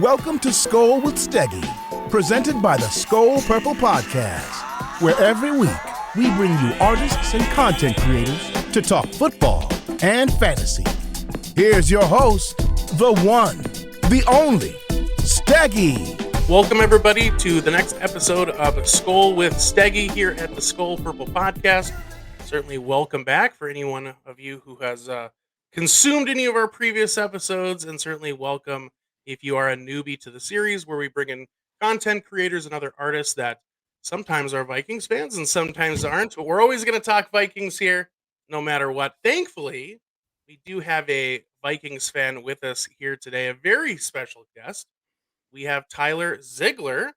Welcome to Skol with Steggie, presented by the Skol Purple Podcast, where every week we bring you artists and content creators to talk football and fantasy. Here's your host, the one, the only, Steggie. Welcome, everybody, to the next episode of Skol with Steggie here at the Skol Purple Podcast. Certainly welcome back for any one of you who has consumed any of our previous episodes, and certainly welcome if you are a newbie to the series where we bring in content creators and other artists that sometimes are Vikings fans and sometimes aren't. But we're always going to talk Vikings here, no matter what. Thankfully, we do have a Vikings fan with us here today, a very special guest. We have Tyler Ziegler.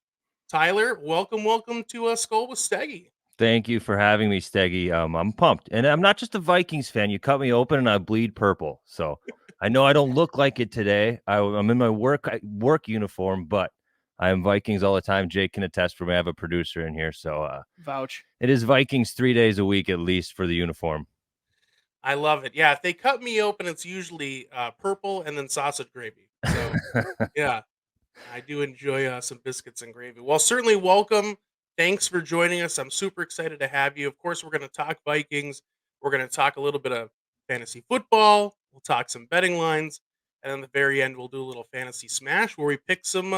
Tyler, welcome to Skol with Steggie. Thank you for having me, Steggie. I'm pumped. And I'm not just a Vikings fan. You cut me open and I bleed purple. So I know I don't look like it today. I'm in my work uniform, but I am Vikings all the time. Jake can attest for me. I have a producer in here. So vouch. It is Vikings 3 days a week at least for the uniform. I love it. Yeah, if they cut me open, it's usually purple and then sausage gravy. So, yeah, I do enjoy some biscuits and gravy. Well, certainly welcome. Thanks for joining us. I'm super excited to have you. Of course, we're going to talk Vikings. We're going to talk a little bit of fantasy football. We'll talk some betting lines. And then at the very end, we'll do a little fantasy smash where we pick some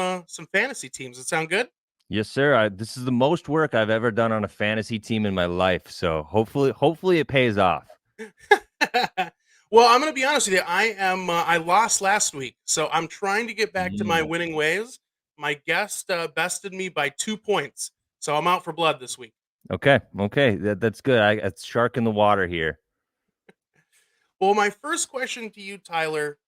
fantasy teams. Does that sound good? Yes, sir. This is the most work I've ever done on a fantasy team in my life. So hopefully it pays off. Well, I'm going to be honest with you. I lost last week, so I'm trying to get back to my winning ways. My guest bested me by 2 points, so I'm out for blood this week. Okay. That's good. It's shark in the water here. Well, my first question to you, Tyler,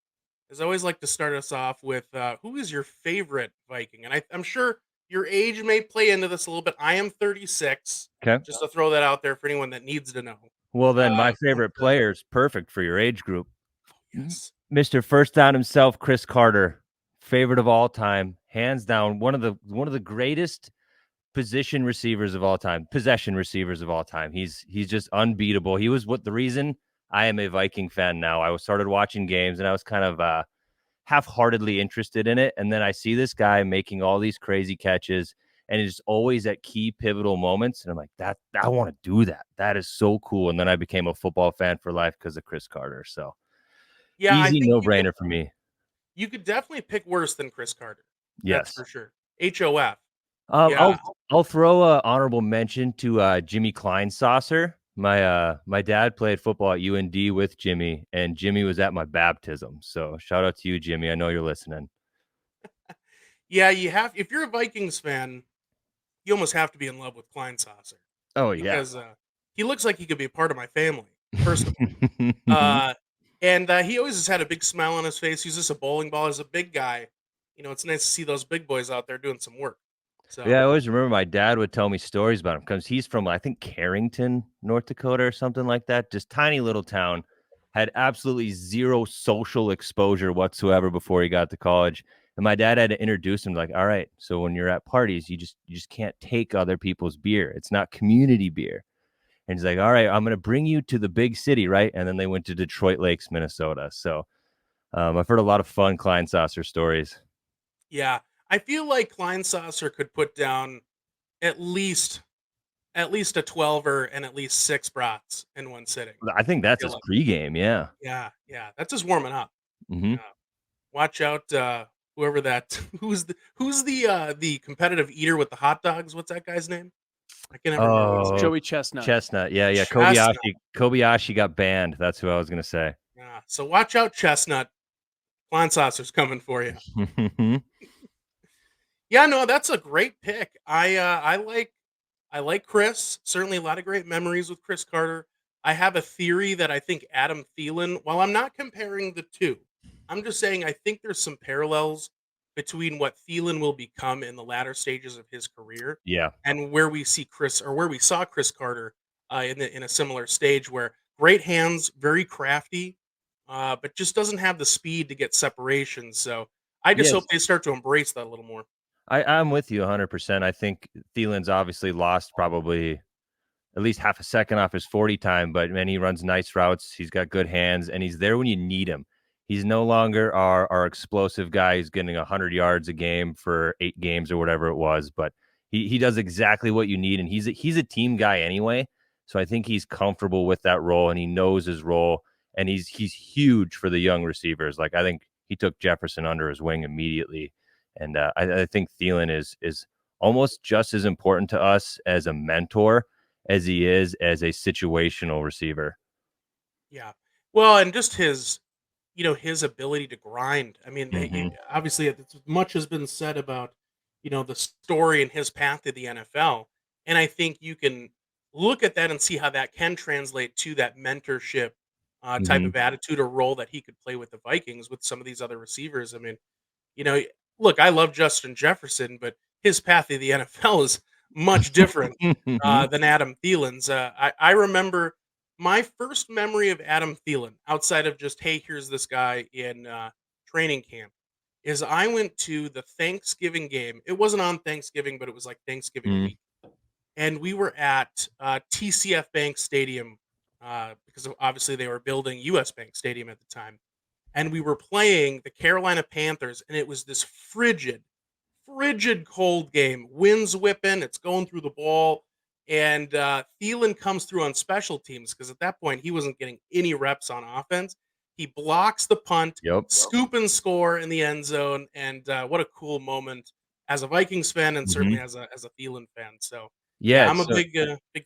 is I always like to start us off with who is your favorite Viking? And I'm sure your age may play into this a little bit. I am 36. Okay. Just to throw that out there for anyone that needs to know. Well, then my favorite player is perfect for your age group. Yes. Mr. First Down himself, Chris Carter, favorite of all time, hands down, one of the greatest possession receivers of all time. He's just unbeatable. He was the reason I am a Viking fan now. I started watching games and I was kind of half-heartedly interested in it, and then I see this guy making all these crazy catches. And it's always at key pivotal moments. And I'm like, I want to do that. That is so cool. And then I became a football fan for life because of Chris Carter. So yeah, easy no-brainer for me. You could definitely pick worse than Chris Carter. Yes. That's for sure. HOF. Yeah. I'll throw an honorable mention to Jimmy Kleinsasser. My dad played football at UND with Jimmy, and Jimmy was at my baptism. So shout out to you, Jimmy. I know you're listening. Yeah, if you're a Vikings fan, you almost have to be in love with Kleinsasser. Oh, yeah. Because he looks like he could be a part of my family, first of all. And he always has had a big smile on his face. He's just a bowling ball. He's a big guy. You know, it's nice to see those big boys out there doing some work. So yeah, I always remember my dad would tell me stories about him because he's from, I think, Carrington, North Dakota or something like that. Just tiny little town. Had absolutely zero social exposure whatsoever before he got to college. And my dad had to introduce him, like, all right, so when you're at parties, you just can't take other people's beer. It's not community beer. And he's like, all right, I'm going to bring you to the big city, right? And then they went to Detroit Lakes, Minnesota. So I've heard a lot of fun Kleinsasser stories. Yeah, I feel like Kleinsasser could put down at least a 12er and at least 6 brats in one sitting. I think that's his pregame, yeah. Yeah, that's just warming up. Mm-hmm. Watch out, whoever that who's the competitive eater with the hot dogs? What's that guy's name? I can't remember. It's Joey Chestnut. Yeah. Chestnut. Kobayashi got banned. That's who I was gonna say. Yeah, so watch out, Chestnut. Kleinsasser's coming for you. Yeah, no, that's a great pick. I like Chris. Certainly a lot of great memories with Chris Carter. I have a theory that I think Adam Thielen, while I'm not comparing the two, I'm just saying I think there's some parallels between what Thielen will become in the latter stages of his career, Yeah. and where we saw Chris Carter in a similar stage, where great hands, very crafty, but just doesn't have the speed to get separation. So I just hope they start to embrace that a little more. I'm with you 100%. I think Thielen's obviously lost probably at least half a second off his 40 time, but man, he runs nice routes. He's got good hands, and he's there when you need him. He's no longer our explosive guy who's getting 100 yards a game for 8 games or whatever it was, but he does exactly what you need, and he's a team guy anyway. So I think he's comfortable with that role, and he knows his role, and he's huge for the young receivers. Like, I think he took Jefferson under his wing immediately, and I think Thielen is almost just as important to us as a mentor as he is as a situational receiver. Yeah. Well, and just his ability to grind. I mean, Mm-hmm. obviously, much has been said about, the story and his path to the NFL. And I think you can look at that and see how that can translate to that mentorship type Mm-hmm. of attitude or role that he could play with the Vikings with some of these other receivers. I mean, you know, look, I love Justin Jefferson, but his path to the NFL is much different Mm-hmm. than Adam Thielen's. I remember my first memory of Adam Thielen, outside of just, hey, here's this guy in training camp, is I went to the Thanksgiving game. It wasn't on Thanksgiving, but it was like Thanksgiving week. And we were at TCF Bank Stadium because obviously they were building US Bank Stadium at the time, and we were playing the Carolina Panthers, and it was this frigid cold game. Winds whipping, it's going through the ball, and Thielen comes through on special teams because at that point he wasn't getting any reps on offense. He blocks the punt, Yep. scoop and score in the end zone, and what a cool moment as a Vikings fan and Mm-hmm. certainly as a Thielen fan. So yeah, Yeah. I'm a So big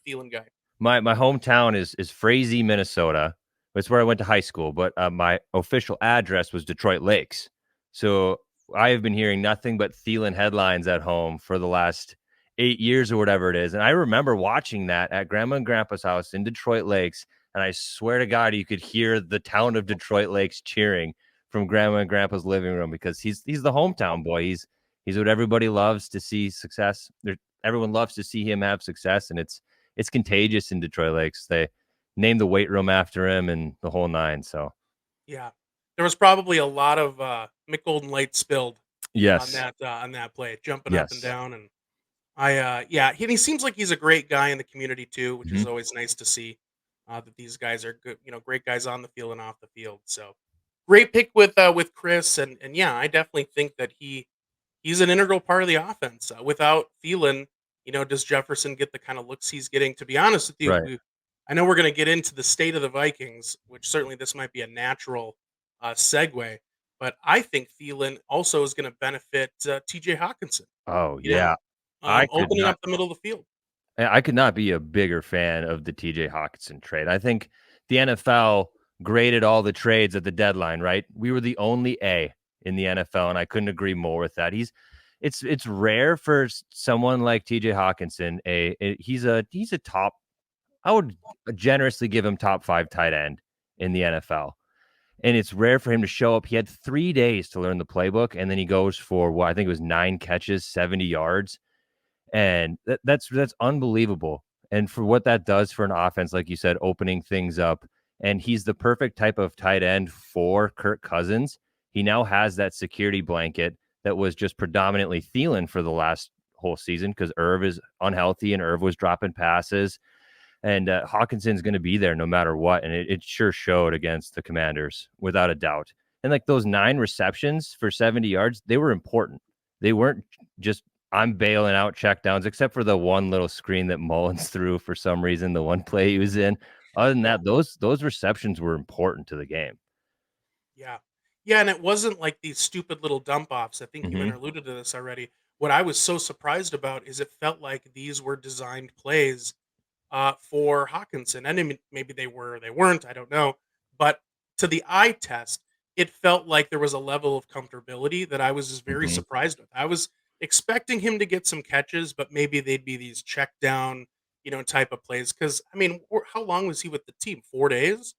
Thielen guy. my hometown is Frazee, Minnesota. That's where I went to high school, but my official address was Detroit Lakes. So I have been hearing nothing but Thielen headlines at home for the last 8 years or whatever it is. And I remember watching that at Grandma and Grandpa's house in Detroit Lakes. And I swear to God, you could hear the town of Detroit Lakes cheering from Grandma and Grandpa's living room because he's the hometown boy. He's what everybody loves to see success. Everyone loves to see him have success, and it's contagious in Detroit Lakes. They named the weight room after him and the whole nine. So Yeah, there was probably a lot of Mick Golden Light spilled yes, on that play, jumping up and yes. down, and yeah, he seems like he's a great guy in the community too, which is Mhm. always nice to see, that these guys are good, great guys on the field and off the field. So great pick with Chris, and yeah, I definitely think that he's an integral part of the offense. Without Thielen, does Jefferson get the kind of looks he's getting? To be honest with you, Right. I know we're going to get into the state of the Vikings, which certainly this might be a natural segue, but I think Thielen also is going to benefit T.J. Hawkinson. Oh You know, yeah. I could opening not up the middle of the field. I could not be a bigger fan of the TJ Hawkinson trade. I think the NFL graded all the trades at the deadline, right? We were the only A in the NFL, and I couldn't agree more with that. It's rare for someone like TJ Hawkinson. He's a top. I would generously give him top 5 tight end in the NFL. And it's rare for him to show up. He had 3 days to learn the playbook, and then he goes for what I think it was 9 catches, 70 yards. And that's unbelievable. And for what that does for an offense, like you said, opening things up. And he's the perfect type of tight end for Kirk Cousins. He now has that security blanket that was just predominantly Thielen for the last whole season because Irv is unhealthy and Irv was dropping passes. And Hawkinson's going to be there no matter what. And it sure showed against the Commanders without a doubt. And like those 9 receptions for 70 yards, they were important. They weren't just I'm bailing out checkdowns, except for the one little screen that Mullins threw for some reason, the one play he was in. Other than Yeah, that, those receptions were important to the game. yeah, yeah, and it wasn't like these stupid little dump offs. I think you might Mm-hmm. have alluded to this already. What I was so surprised about is it felt like these were designed plays for Hawkinson. And I mean, maybe they were, they weren't. I don't know. But to the eye test, it felt like there was a level of comfortability that I was just very Mm-hmm. surprised with. I was expecting him to get some catches, but maybe they'd be these check down, type of plays. Because I mean, how long was he with the team? 4 days,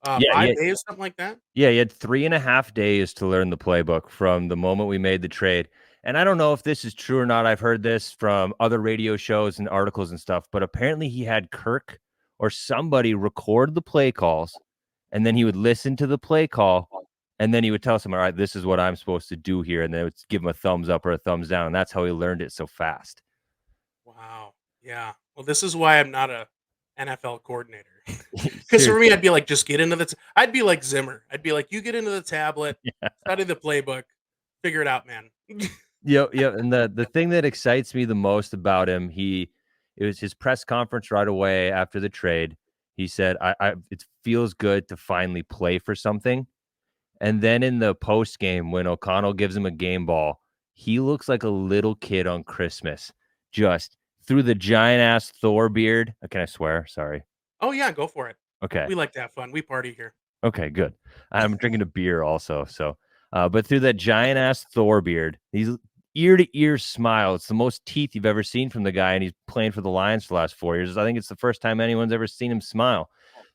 Yeah, yeah, 5 days, something like that. yeah. He had 3.5 days to learn the playbook from the moment we made the trade. And I don't know if this is true or not. I've heard this from other radio shows and articles and stuff, but apparently he had Kirk or somebody record the play calls, and then he would listen to the play call, and then he would tell someone, all right, this is what I'm supposed to do here. And then it would give him a thumbs up or a thumbs down. And that's how he learned it so fast. Wow. Yeah. Well, this is why I'm not a NFL coordinator. Because for me, Seriously. I'd be like, just get into the. I'd be like Zimmer. I'd be like, you get into the tablet, Yeah. study the playbook, figure it out, man. Yep, yep, and the thing that excites me the most about him, it was his press conference right away after the trade. He said, I it feels good to finally play for something." And then in the post game, when O'Connell gives him a game ball, he looks like a little kid on Christmas, just through the giant ass Thor beard. Can I swear? Sorry. Oh yeah, go for it. Okay. We like to have fun. We party here. Okay, good. I'm drinking a beer also. So, but through that giant ass Thor beard, he's ear to ear smile. It's the most teeth you've ever seen from the guy, and he's playing for the Lions for the last 4 years. I think it's the first time anyone's ever seen him smile.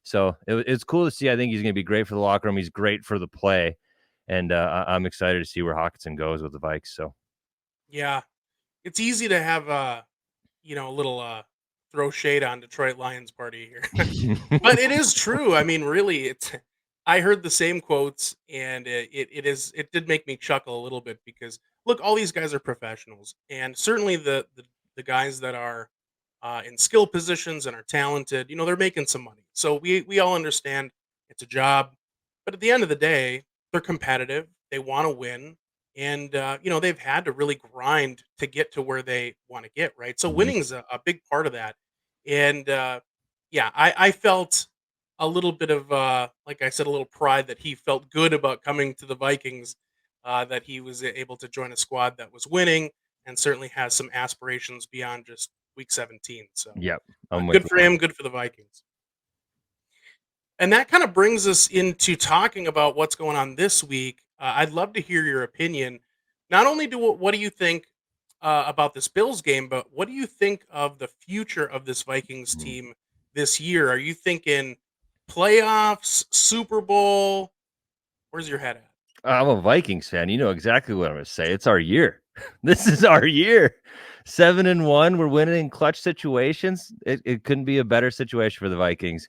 So it's cool to see. I think he's going to be great for the locker room. He's great for the play, and I'm excited to see where Hawkinson goes with the Vikes. So Yeah, it's easy to have a little throw shade on Detroit Lions party here. But it is true. I mean, really, it's I heard the same quotes, and it did make me chuckle a little bit because look, all these guys are professionals, and certainly the guys that are in skill positions and are talented, they're making some money. So we all understand it's a job, but at the end of the day, they're competitive. They want to win, and they've had to really grind to get to where they want to get. Right. So Mhm. winning's a big part of that, and yeah, I felt a little bit of, like I said, a little pride that he felt good about coming to the Vikings, that he was able to join a squad that was winning and certainly has some aspirations beyond just week 17. So Yep, I'm with good you. for him, good for the Vikings. And that kind of brings us into talking about what's going on this week. I'd love to hear your opinion. Not only what do you think about this Bills game, but what do you think of the future of this Vikings Mhm. team this year? Are you thinking playoffs, Super Bowl? Where's your head at? I'm a Vikings fan. You know exactly what I'm going to say. It's our year. This is our year. 7-1. We're winning in clutch situations. It couldn't be a better situation for the Vikings.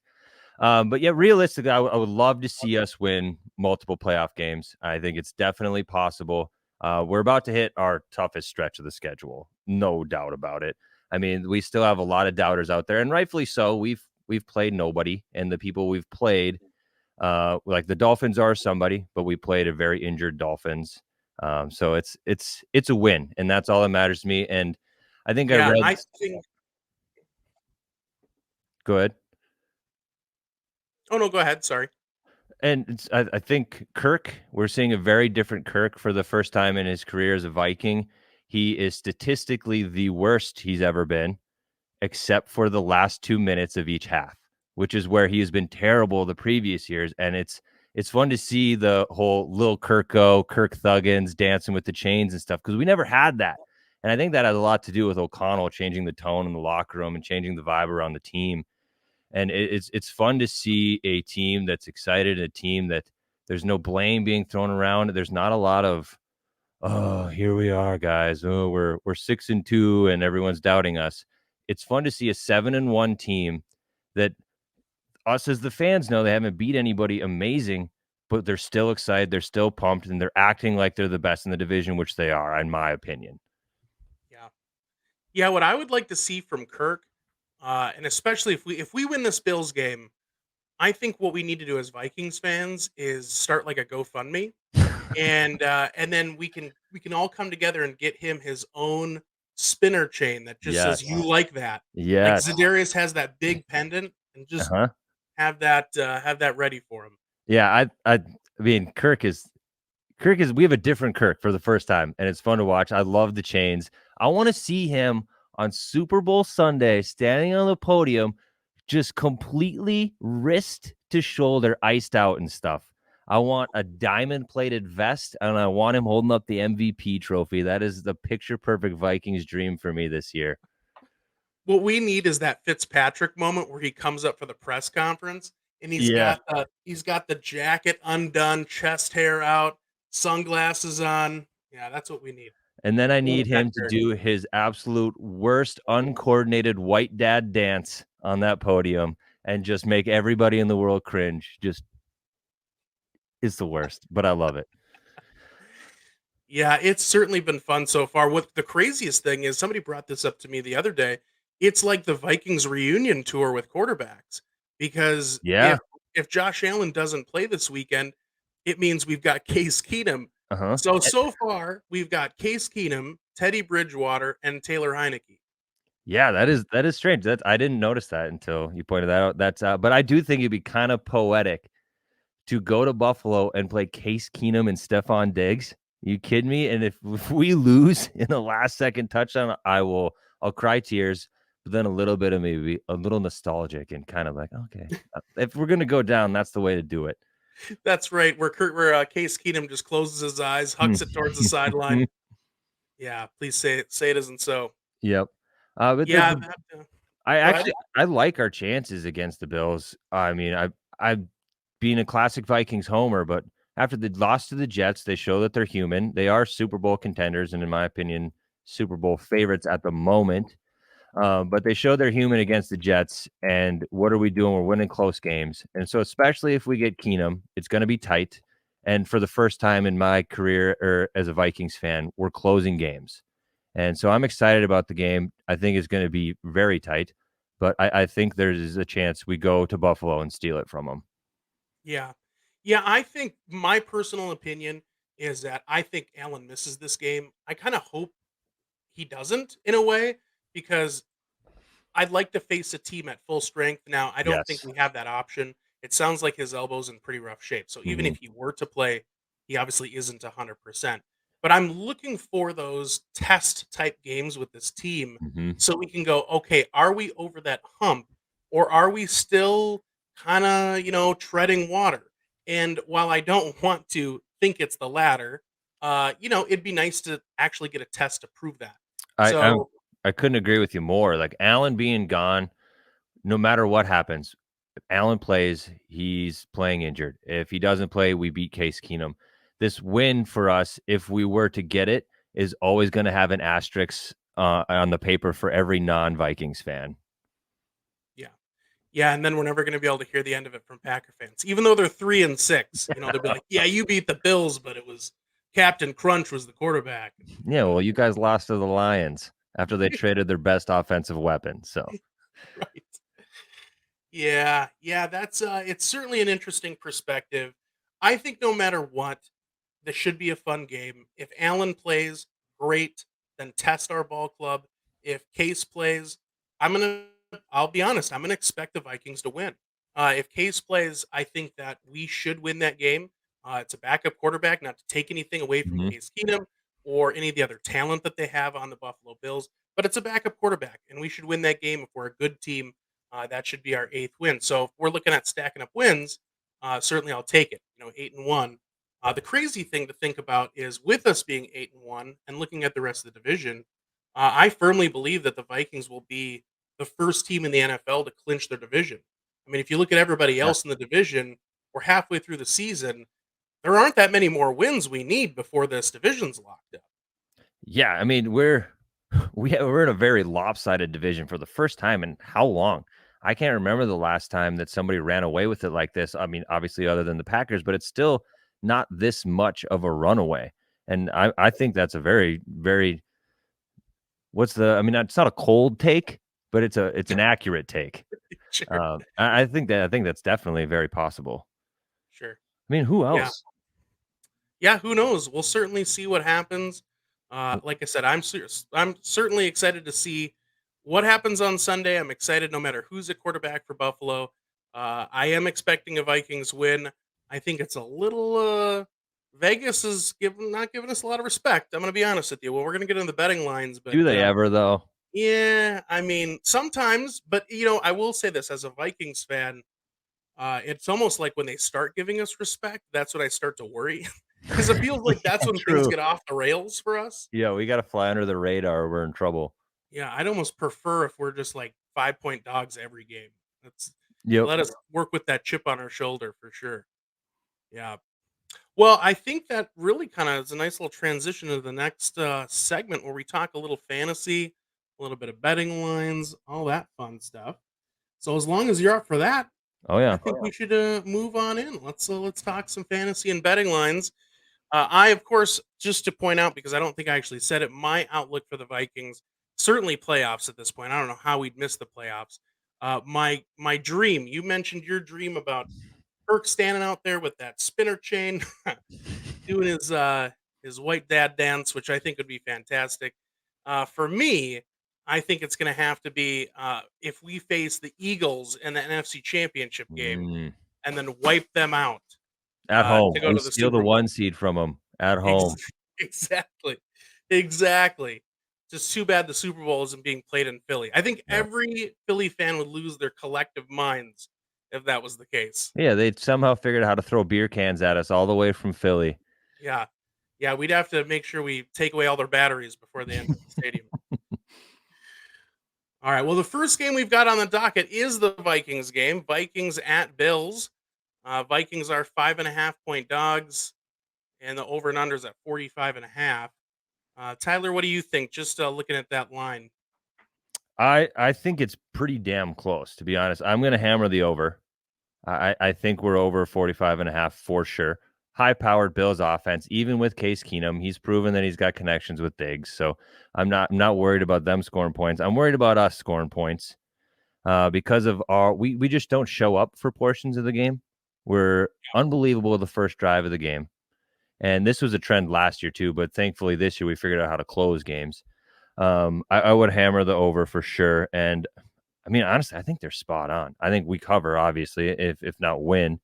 But yeah, realistically, I would love to see us win multiple playoff games. I think it's definitely possible. We're about to hit our toughest stretch of the schedule, no doubt about it. I mean, we still have a lot of doubters out there, and rightfully so. We've played nobody, and the people we've played, like the Dolphins are somebody, but we played a very injured Dolphins. So it's a win, and that's all that matters to me. And I think I Yeah, read. I think. Go ahead. Oh no, go ahead. Sorry. And I think Kirk, we're seeing a very different Kirk for the first time in his career as a Viking. He is statistically the worst he's ever been, except for the last 2 minutes of each half, which is where he has been terrible the previous years. And it's fun to see the whole Lil Kirko, Kirk Thuggins dancing with the chains and stuff, because we never had that. And I think that had a lot to do with O'Connell changing the tone in the locker room and changing the vibe around the team. And it's fun to see a team that's excited, a team that there's no blame being thrown around. There's not a lot of, oh, here we are, guys. Oh, we're 6-2 and everyone's doubting us. It's fun to see a 7-1 team that us as the fans know they haven't beat anybody amazing, but they're still excited, they're still pumped, and they're acting like they're the best in the division, which they are, in my opinion. Yeah. Yeah, what I would like to see from Kirk, and especially if we win this Bills game, I think what we need to do as Vikings fans is start like a GoFundMe, and then we can all come together and get him his own spinner chain that just says Yes. "You like that." Like Yes. Zedarius has that big pendant, and just Uh-huh. have that ready for him. Yeah, I mean, Kirk is we have a different Kirk for the first time, and it's fun to watch. I love the chains. I want to see him on Super Bowl Sunday standing on the podium, just completely wrist to shoulder, iced out and stuff. I want a diamond plated vest, and I want him holding up the MVP trophy. That is the picture perfect Vikings dream for me this year. What we need is that Fitzpatrick moment where he comes up for the press conference and he's Yeah. got the jacket undone, chest hair out, sunglasses on. Yeah, that's what we need. And then I We need need that him to Kirk. do his absolute worst uncoordinated white dad dance on that podium and just make everybody in the world cringe. Just it's the worst, but I love it. Yeah, it's certainly been fun so far. What the craziest thing is, somebody brought this up to me the other day. It's like the Vikings reunion tour with quarterbacks. because Yeah. if Josh Allen doesn't play this weekend, it means we've got Case Keenum. Uh-huh. So far, we've got Case Keenum, Teddy Bridgewater, and Taylor Heineke. Yeah, that is strange. That I didn't notice that until you pointed that out. That's but I do think it'd be kind of poetic to go to Buffalo and play Case Keenum and Stephon Diggs. You kidding me? And if we lose in the last second touchdown, I'll cry tears, but then a little bit of maybe a little nostalgic and kind of like, okay, if we're gonna go down, that's the way to do it. That's right. Where Case Keenum just closes his eyes, hucks it towards the sideline. Yeah, please say it isn't so. Yep. But Yeah, I go ahead. actually I like our chances against the Bills. I mean, I've been a classic Vikings homer, but after the loss to the Jets, they show that they're human. They are Super Bowl contenders, and in my opinion, Super Bowl favorites at the moment. But they show they're human against the Jets. And what are we doing? We're winning close games. And so, especially if we get Keenum, it's going to be tight. And for the first time in my career or as a Vikings fan, we're closing games. And so I'm excited about the game. I think it's going to be very tight, but I think there's a chance we go to Buffalo and steal it from them. Yeah. Yeah, I think my personal opinion is that I think Allen misses this game. I kind of hope he doesn't in a way because I'd like to face a team at full strength. Now, I don't think Yes. we have that option. It sounds like his elbow's in pretty rough shape. So even Hmm. if he were to play, he obviously isn't 100%. But I'm looking for those test type games with this team Hmm. so we can go, okay, are we over that hump or are we still kind of, treading water? And while I don't want to think it's the latter, it'd be nice to actually get a test to prove that. I, I So, I couldn't agree with you more. Like Allen being gone, no matter what happens, if Allen plays, he's playing injured. If he doesn't play, we beat Case Keenum. This win for us, if we were to get it, is always going to have an asterisk on the paper for every non-Vikings fan. yeah. Yeah, and then we're never gonna be able to hear the end of it from Packer fans. Even though they're 3-6, they'll be like, "Yeah, you beat the Bills, but it was Captain Crunch was the quarterback." Yeah, well, you guys lost to the Lions after they traded their best offensive weapon. So, Right. Yeah, yeah, that's, it's certainly an interesting perspective. I think no matter what, this should be a fun game. If Allen plays, great, then test our ball club. If Case plays, I'm gonna I'll be honest, I'm gonna expect the Vikings to win. If Case plays, I think that we should win that game. It's a backup quarterback, not to take anything away from mhm. Case Keenum or any of the other talent that they have on the Buffalo Bills, but it's a backup quarterback, and we should win that game if we're a good team. That should be our eighth win. So if we're looking at stacking up wins, certainly I'll take it. 8-1. The crazy thing to think about is with us being 8-1 and looking at the rest of the division, I firmly believe that the Vikings will be the first team in the NFL to clinch their division. I mean, if you look at everybody Yeah. else in the division, we're halfway through the season. There aren't that many more wins we need before this division's locked up. Yeah, I mean, we're in a very lopsided division for the first time in how long? I can't remember the last time that somebody ran away with it like this. I mean, obviously other than the Packers, but it's still not this much of a runaway. And I think that's a very, very I mean, it's not a cold take, but it's an accurate take. Sure, I think that's definitely very possible. sure. I mean, who Yeah. else? Yeah, who knows? We'll certainly see what happens. Like I said, I'm certainly excited to see what happens on Sunday. I'm excited no matter who's at quarterback for Buffalo. I am expecting a Vikings win. I think it's a little Vegas is not giving us a lot of respect. I'm going to be honest with you. Well, we're going to get into the betting lines, but Do they ever though? yeah, I mean sometimes. But I will say this as a Vikings fan. It's almost like when they start giving us respect, that's when I start to worry because it feels like that's Yeah, when things true. get off the rails for us. Yeah, we got to fly under the radar. We're in trouble. Yeah, I'd almost prefer if we're just like 5-point dogs every game. That's Yep. let us work with that chip on our shoulder for sure. Yeah. Well, I think that really kind of is a nice little transition to the next segment where we talk a little fantasy, a little bit of betting lines, all that fun stuff. So as long as you're up for that, Oh I yeah. think we should move on in. Let's talk some fantasy and betting lines. I, of course, just to point out because I don't think I actually said it, my outlook for the Vikings certainly playoffs at this point. I don't know how we'd miss the playoffs. My dream. You mentioned your dream about Kirk standing out there with that spinner chain, doing his white dad dance, which I think would be fantastic. For me, I think it's going to have to be if we face the Eagles in the NFC Championship game Mm. and then wipe them out At home, to go we to the steal the Super Bowl. 1 seed from them at Ex- home. exactly, exactly. Just too bad the Super Bowl isn't being played in Philly. I think Yeah. every Philly fan would lose their collective minds if that was the case. Yeah, they somehow figured out how to throw beer cans at us all the way from Philly. Yeah. Yeah, we'd have to make sure we take away all their batteries before they enter the stadium. All right. Well, the first game we've got on the docket is the Vikings game. Vikings at Bills. Vikings are 5.5 point dogs, and the over and under is at 45.5. Tyler, what do you think? Just looking at that line. I think it's pretty damn close, to be honest. I'm going to hammer the over. I think we're over 45.5 for sure. High-powered Bills offense, even with Case Keenum, he's proven that he's got connections with Diggs. So I'm not worried about them scoring points. I'm worried about us scoring points because of we just don't show up for portions of the game. We're unbelievable the first drive of the game, and this was a trend last year too. But thankfully this year we figured out how to close games. I would hammer the over for sure, and I mean, honestly, I think they're spot on. I think we cover, obviously, if not win.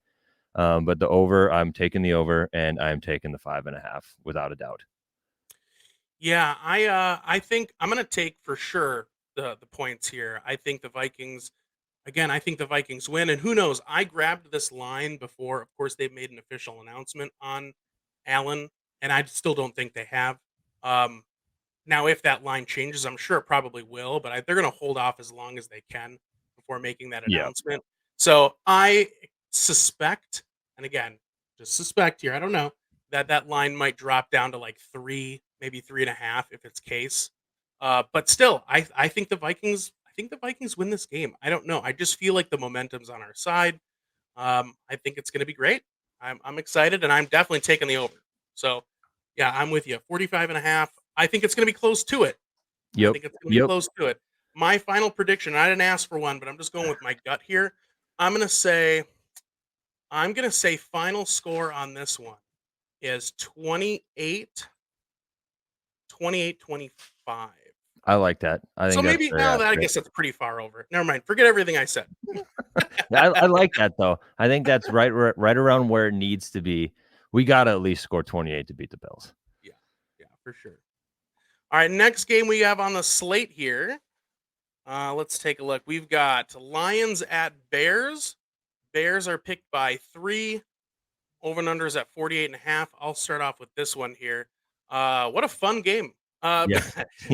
But the over, I'm taking the over, and I'm taking the 5.5 without a doubt. Yeah, I think I'm gonna take for sure the points here. I think the Vikings again, I think the Vikings win, and who knows? I grabbed this line before. Of course, they've made an official announcement on Allen, and I still don't think they have. Um, Now, if that line changes, I'm sure it probably will, but they're going to hold off as long as they can before making that Yeah. announcement. So I suspect, and again, just suspect here, I don't know, that that line might drop down to like 3, maybe 3.5 if it's Case. But still, I think the Vikings. I think the Vikings win this game. I don't know. I just feel like the momentum's on our side. I think it's going to be great. I'm excited, and I'm definitely taking the over. So, yeah, I'm with you. 45.5. I think it's going to be close to it. I Yep. think it's going to be Yep. close to it. My final prediction, I didn't ask for one, but I'm just going with my gut here. I'm going to say final score on this one is 28-25. I like that. I So think that's maybe very now that I accurate. guess that's pretty far over. Never mind. Forget everything I said. I like that, though. I think that's right around where it needs to be. We got to at least score 28 to beat the Bills. Yeah. Yeah, for sure. All right, next game we have on the slate here. Let's take a look. We've got Lions at Bears. Bears are picked by 3. Over and under is at 48.5. I'll start off with this one here. What a fun game. Yeah.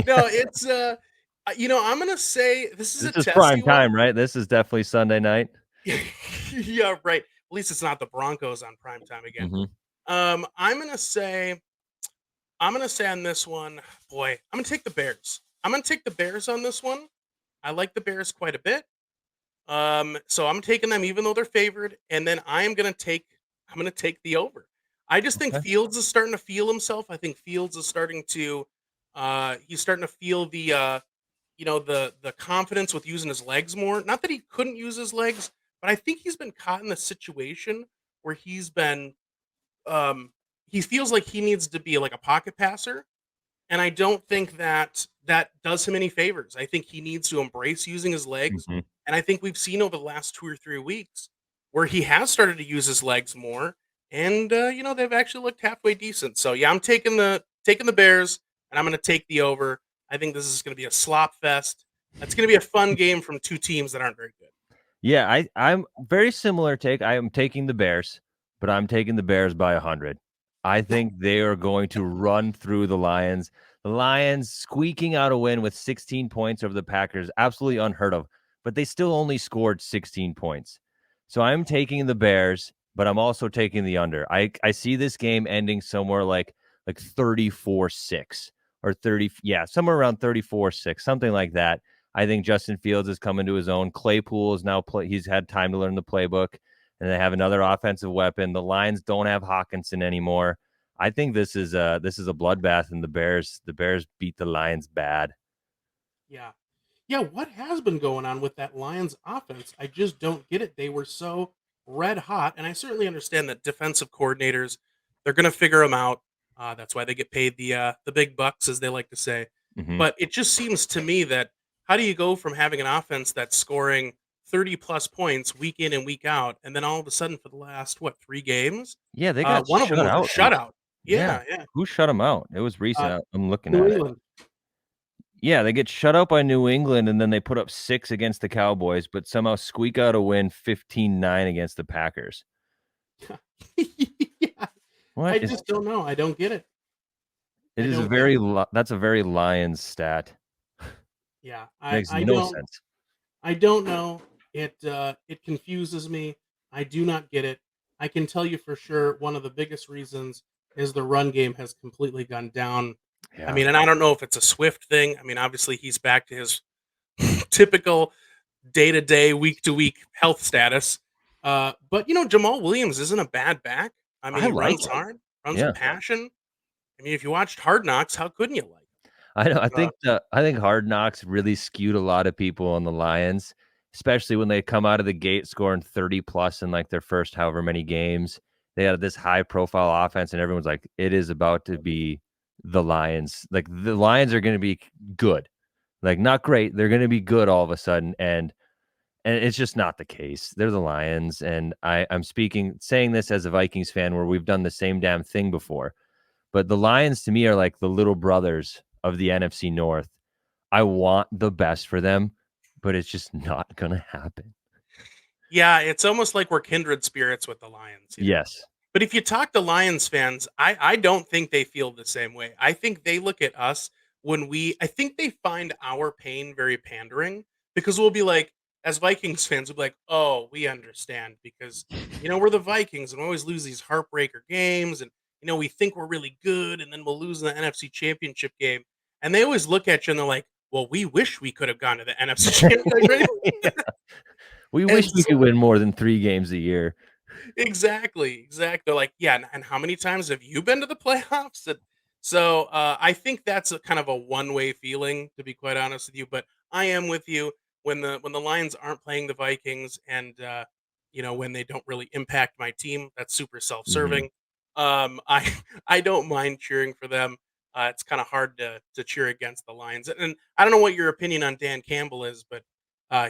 No, it's I'm gonna say this is a This is testy prime one. time, right? This is definitely Sunday night. Yeah, right. At least it's not the Broncos on prime time again. Mhm. I'm gonna say on this one, boy, I'm gonna take the Bears. I'm gonna take the Bears on this one. I like the Bears quite a bit. So I'm taking them even though they're favored, and then I'm gonna take the over. I just think Okay. Fields is starting to feel himself. I think Fields is starting to he's starting to feel the the confidence with using his legs more. Not that he couldn't use his legs, but I think he's been caught in a situation where he's been he feels like he needs to be like a pocket passer, and I don't think that that does him any favors. I think he needs to embrace using his legs. Mhm. And I think we've seen over the last 2 or 3 weeks where he has started to use his legs more. And they've actually looked halfway decent. So yeah, I'm taking the Bears, and I'm gonna take the over. I think this is gonna be a slop fest. That's gonna be a fun game from two teams that aren't very good. Yeah, I'm very similar take. I am taking the Bears, but I'm taking the Bears by 100. I think they are going to run through the Lions. The Lions squeaking out a win with 16 points over the Packers, absolutely unheard of, but they still only scored 16 points. So I'm taking the Bears, but I'm also taking the under. I see this game ending somewhere like 34-6 or 30, yeah, somewhere around 34-6, something like that. I think Justin Fields is coming to his own. Claypool is now he's had time to learn the playbook, and they have another offensive weapon. The Lions don't have Hawkinson anymore. I think this is a bloodbath, and the Bears beat the Lions bad. Yeah. Yeah, what has been going on with that Lions offense? I just don't get it. They were so red hot, and I certainly understand that defensive coordinators, they're going to figure them out. That's why they get paid the big bucks, as they like to say. Hmm. But it just seems to me that how do you go from having an offense that's scoring 30 plus points week in and week out, and then all of a sudden for the last what 3 games, Yeah, they got one of them shut was a out. shutout. Yeah, Yeah, yeah. who shut them out? It was recent. Uh, I'm looking New at it. England. Yeah, they get shut out by New England, and then they put up 6 against the Cowboys, but somehow squeak out a win 15-9 against the Packers. Yeah, What I is just don't know. I don't get it. it I is a don't get very it. that's a very Lions stat. Yeah, Makes no sense. I don't know. It confuses me. I do not get it. I can tell you for sure one of the biggest reasons is the run game has completely gone down. I Yeah. mean, and I don't know if it's a Swift thing. I mean, obviously he's back to his typical day to day, week to week health status. But Jamal Williams isn't a bad back. I mean, I he like runs him. hard, runs with Yeah. passion. I mean, if you watched Hard Knocks, how couldn't you like I know. him? I think Hard Knocks really skewed a lot of people on the Lions, especially when they come out of the gate scoring 30 plus in like their first however many games. They had this high profile offense, and everyone's like, it is about to be the Lions. Like the Lions are going to be good, like not great. They're going to be good all of a sudden, and it's just not the case. They're the Lions, and I'm saying this as a Vikings fan, where we've done the same damn thing before. But the Lions to me are like the little brothers of the NFC North. I want the best for them, but it's just not going to happen. Yeah, it's almost like we're kindred spirits with the Lions. Yes. But if you talk to Lions fans, I don't think they feel the same way. I think they look at us I think they find our pain very pandering because we'll be like, as Vikings fans, we'll be like, oh, we understand because, we're the Vikings and we always lose these heartbreaker games. And, we think we're really good and then we'll lose in the NFC championship game. And they always look at you and they're like, well, we wish we could have gone to the NFC championship game. We And wish we could win more than 3 games a year. exactly. They're like, yeah, and how many times have you been to the playoffs? And so I think that's a kind of a one-way feeling, to be quite honest with you. But I am with you when the Lions aren't playing the Vikings, and when they don't really impact my team. That's super Mhm. self-serving. I I don't mind cheering for them. It's kind of hard to cheer against the Lions, and I don't know what your opinion on Dan Campbell is, but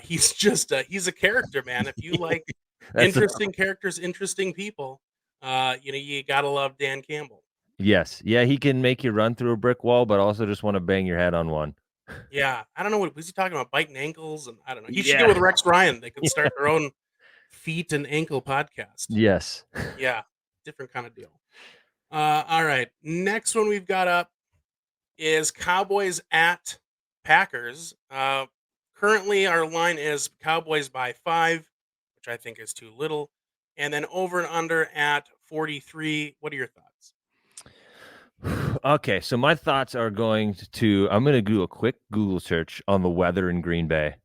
he's just he's a character, man. If you like That's the interesting characters, interesting people. You gotta love Dan Campbell. Yes. Yeah, he can make you run through a brick wall, but also just wanna bang your head on one. Yeah, I don't know what was he talking about, biting ankles, and I don't know. He should get Yeah. with Rex Ryan. They could start their own feet and ankle podcast. Yes. Yeah, different kind of deal. All right, next one we've got up is Cowboys at Packers. Currently, our line is Cowboys by 5, which I think is too little, and then over and under at 43. What are your thoughts? Okay, so my thoughts are I'm gonna do a quick Google search on the weather in Green Bay,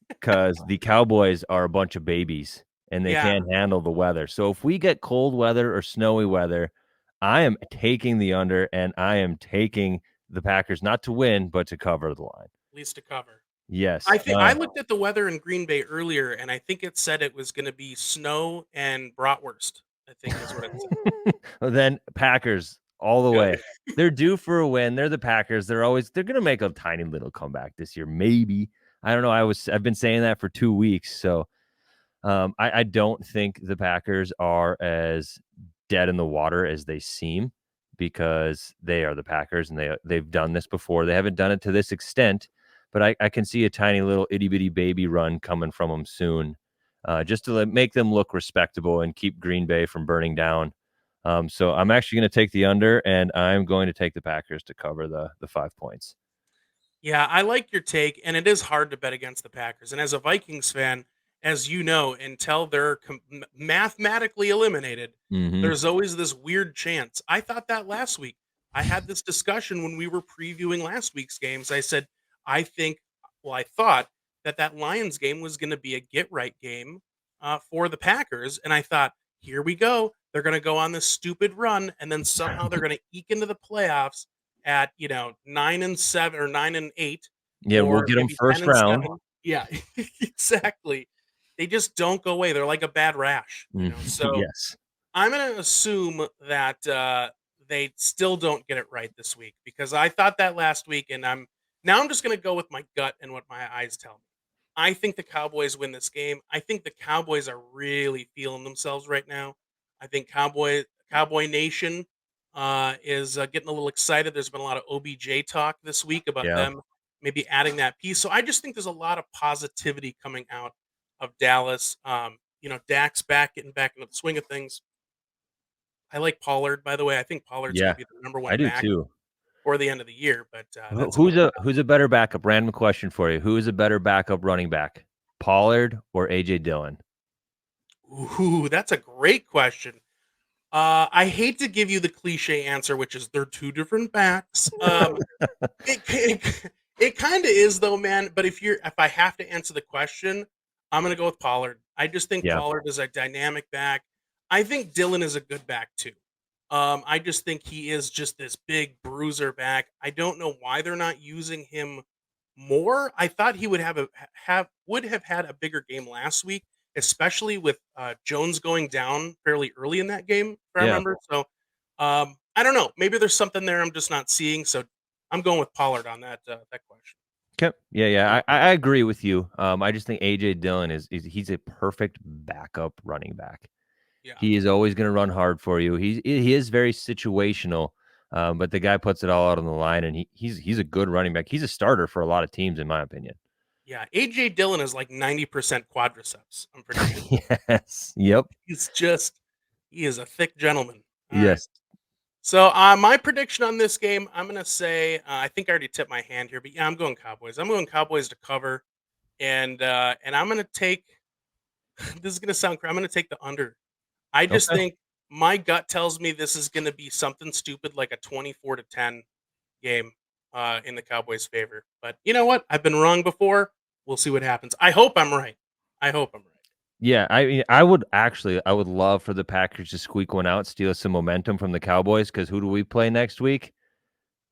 because the Cowboys are a bunch of babies, and they Yeah, can't handle the weather. So if we get cold weather or snowy weather, I am taking the under, and I am taking the Packers not to win, but to cover the line. at least to cover. Yes. I think I looked at the weather in Green Bay earlier, and I think it said it was going to be snow and bratwurst. I think is what it said. Well, then Packers all the way. Good. They're due for a win. They're the Packers. They're gonna make a tiny little comeback this year, maybe. I don't know. I've been saying that for 2 weeks. So I don't think the Packers are as dead in the water as they seem, because they are the Packers and they've done this before. They haven't done it to this extent, but I can see a tiny little itty bitty baby run coming from them soon, just to make them look respectable and keep Green Bay from burning down. So I'm actually going to take the under, and I'm going to take the Packers to cover the 5 points. Yeah, I like your take, and it is hard to bet against the Packers. And as a Vikings fan, as you know, until they're mathematically eliminated, Hmm. there's always this weird chance. I thought that last week. I had this discussion when we were previewing last week's games. I said, I think, well, I thought that Lions game was going to be a get right game for the Packers. And I thought, here we go. They're going to go on this stupid run, and then somehow they're going to eke into the playoffs at 9-7 or 9-8, Yeah, we'll or get them maybe 10 first and round. 7. Yeah, exactly. They just don't go away. They're like a bad rash, So Yes. I'm gonna assume that they still don't get it right this week because I thought that last week, and I'm just gonna go with my gut and what my eyes tell me. I think the Cowboys win this game. I think the Cowboys are really feeling themselves right now. I think Cowboy Nation is getting a little excited. There's been a lot of OBJ talk this week about Yeah. them maybe adding that piece. So I just think there's a lot of positivity coming out of Dallas. Dak's back, getting back into the swing of things. I like Pollard, by the way. I think Pollard's going Yeah, to be the number I one do back too. for the end of the year, but Who- that's Who's another. a better backup? Random question for you. Who is a better backup running back? Pollard or AJ Dillon? Ooh, that's a great question. I hate to give you the cliche answer, which is they're two different backs. It kind of is though, man. But if I have to answer the question, I'm gonna go with Pollard. I just think Yeah. Pollard is a dynamic back. I think Dylan is a good back too. I just think he is just this big bruiser back. I don't know why they're not using him more. I thought he would have had a bigger game last week, especially with Jones going down fairly early in that game, if I Yeah. remember. So I don't know. Maybe there's something there I'm just not seeing. So I'm going with Pollard on that question. Okay. Yeah. I agree with you. I just think AJ Dillon he's a perfect backup running back. Yeah. He is always going to run hard for you. He is very situational, but the guy puts it all out on the line, and he's a good running back. He's a starter for a lot of teams, in my opinion. Yeah. AJ Dillon is like 90% quadriceps, I'm pretty sure. Yes. Yep. He is a thick gentleman. All right. Yes. So my prediction on this game, I'm gonna say I think I already tipped my hand here, but yeah, I'm going Cowboys. I'm going Cowboys to cover, and I'm gonna take. This is gonna sound crazy. I'm gonna take the under. I just Okay. think my gut tells me this is gonna be something stupid like a 24-10 game in the Cowboys' favor. But you know what? I've been wrong before. We'll see what happens. I hope I'm right. I hope I'm right. Yeah, I mean, I would love for the Packers to squeak one out, steal some momentum from the Cowboys. Because who do we play next week?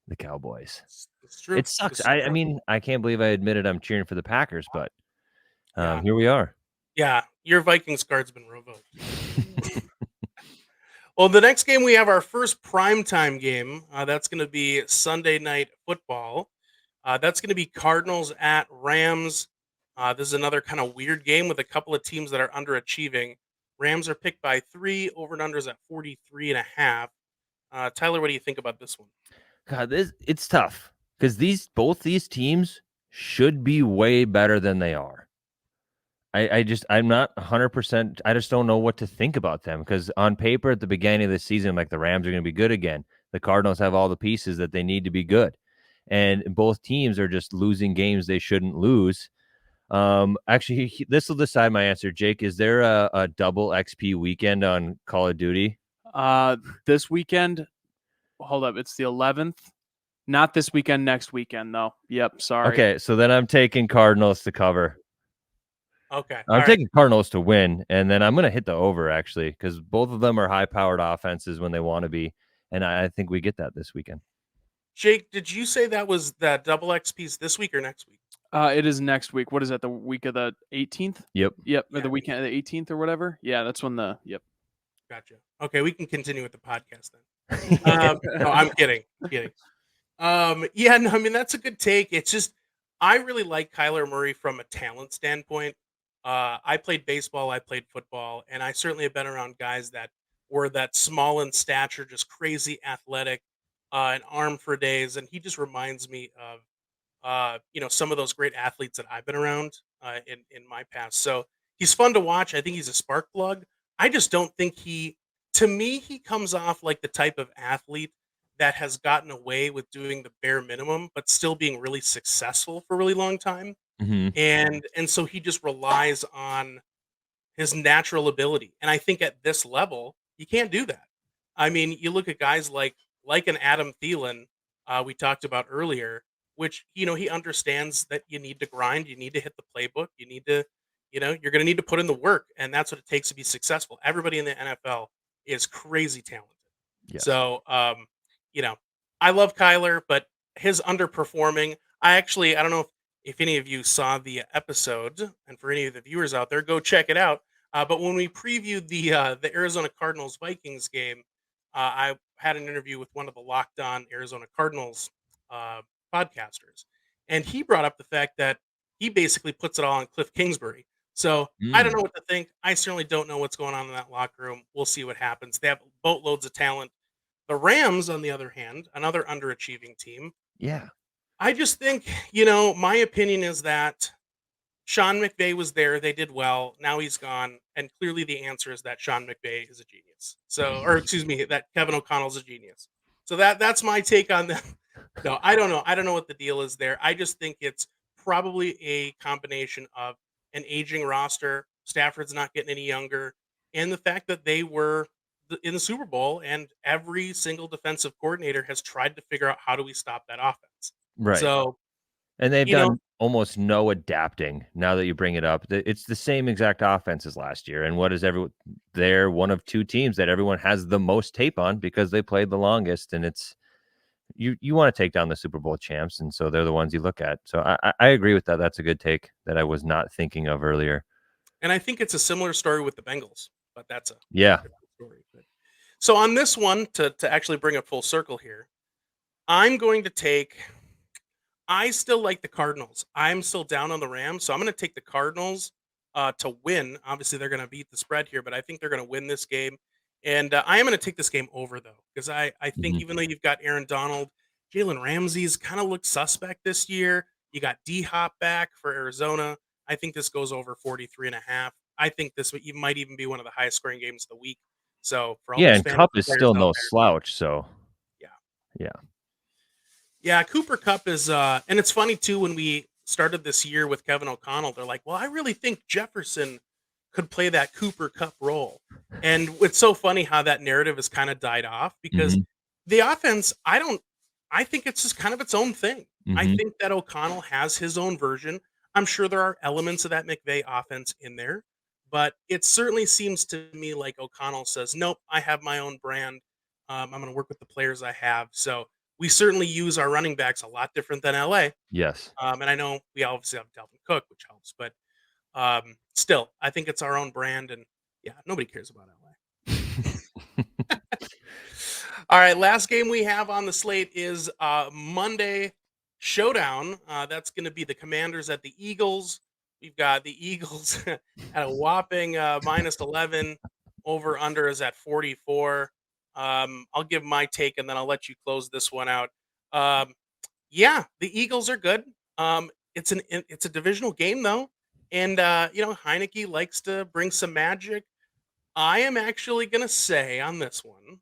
The Cowboys. It's true. It sucks. This is I true. mean, I can't believe I admitted I'm cheering for the Packers, but Yeah. here we are. Yeah. Your Vikings card's been revoked. Well, the next game we have our first primetime game. That's going to be Sunday Night Football. That's going to be Cardinals at Rams. This is another kind of weird game with a couple of teams that are underachieving. Rams are picked by 3, over and unders at 43.5. Tyler, what do you think about this one? God, it's tough because both these teams should be way better than they are. I'm not 100%. I just don't know what to think about them because on paper at the beginning of the season, like the Rams are going to be good again. The Cardinals have all the pieces that they need to be good, and both teams are just losing games they shouldn't lose. Actually, this will decide my answer. Jake, is there a double XP weekend on Call of Duty? This weekend, hold up, it's the 11th. Not this weekend, next weekend though. Yep, sorry. Okay, so then I'm taking Cardinals to cover. Okay. I'm taking Cardinals to win, and then I'm going to hit the over, actually, because both of them are high-powered offenses when they want to be, and I think we get that this weekend. Jake, did you say that was that double XP's this week or next week? It is next week. What is that? The week of the 18th? Yep. Yep. Or Yeah. the weekend of the 18th or whatever. Yeah, that's when yep. Gotcha. Okay, we can continue with the podcast then. No, I'm kidding. I'm kidding. Yeah, no, I mean that's a good take. It's just I really like Kyler Murray from a talent standpoint. I played baseball, I played football, and I certainly have been around guys that were that small in stature, just crazy athletic, and arm for days. And he just reminds me of some of those great athletes that I've been around in my past. So he's fun to watch. I think he's a spark plug. I just don't think to me, he comes off like the type of athlete that has gotten away with doing the bare minimum, but still being really successful for a really long time. Mm-hmm. And so he just relies on his natural ability. And I think at this level, you can't do that. I mean, you look at guys like an Adam Thielen we talked about earlier, which he understands that you need to grind, you need to hit the playbook, you need to, you're going to need to put in the work, and that's what it takes to be successful. Everybody in the NFL is crazy talented. Yes. So, I love Kyler, but his underperforming. I don't know if if any of you saw the episode, and for any of the viewers out there, go check it out. But when we previewed the Arizona Cardinals Vikings game, I had an interview with one of the Locked On Arizona Cardinals uh, podcasters, and he brought up the fact that he basically puts it all on Cliff Kingsbury. So I don't Mm, know what to think. I certainly don't know what's going on in that locker room. We'll see what happens. They have boatloads of talent. The Rams, on the other hand, another underachieving team. yeah. I just think, my opinion is that Sean McVay was there. They did well. Now he's gone. And clearly the answer is that Sean McVay is a genius. So, or excuse me, that Kevin O'Connell's a genius. So that's my take on that. No, I don't know. I don't know what the deal is there. I just think it's probably a combination of an aging roster, Stafford's not getting any younger, and the fact that they were in the Super Bowl and every single defensive coordinator has tried to figure out how do we stop that offense. Right. So, And they've you know, done almost no adapting now that you bring it up. It's the same exact offense as last year. And what is everyone? They're one of two teams that everyone has the most tape on because they played the longest. And it's you want to take down the Super Bowl champs, and so they're the ones you look at. So I agree with that. That's a good take that I was not thinking of earlier. and I think it's a similar story with the Bengals, but that's a Yeah. different story. So on this one, to actually bring it full circle here, I'm going to take. I still like the Cardinals. I'm still down on the Rams, so I'm going to take the Cardinals to win. Obviously, they're going to beat the spread here, but I think they're going to win this game. And I am going to take this game over though, because I think Mhm. even though you've got Aaron Donald, Jalen Ramsey's kind of looks suspect this year. You got D Hop back for Arizona. I think this goes over 43.5. I think this might even be one of the highest scoring games of the week. So for all Yeah, those and Cup fantasy is players still out no there, slouch. So yeah. yeah. Yeah, Cooper Cup is and it's funny too when we started this year with Kevin O'Connell, they're like, "Well, I really think Jefferson could play that Cooper Cup role." And it's so funny how that narrative has kind of died off because Hmm. the offense, I think it's just kind of its own thing. I Hmm. think that O'Connell has his own version. I'm sure there are elements of that McVay offense in there, but it certainly seems to me like O'Connell says, "Nope, I have my own brand. I'm going to work with the players I have." So we certainly use our running backs a lot different than LA. Yes. And I know we obviously have Dalvin Cook, which helps, but still, I think it's our own brand. And yeah, nobody cares about LA. All right, last game we have on the slate is Monday Showdown. That's going to be the Commanders at the Eagles. We've got the Eagles at a whopping minus 11. Over under is at 44. I'll give my take and then I'll let you close this one out. Um, yeah, the Eagles are good. It's a divisional game though, and Heineke likes to bring some magic. I am actually gonna say on this one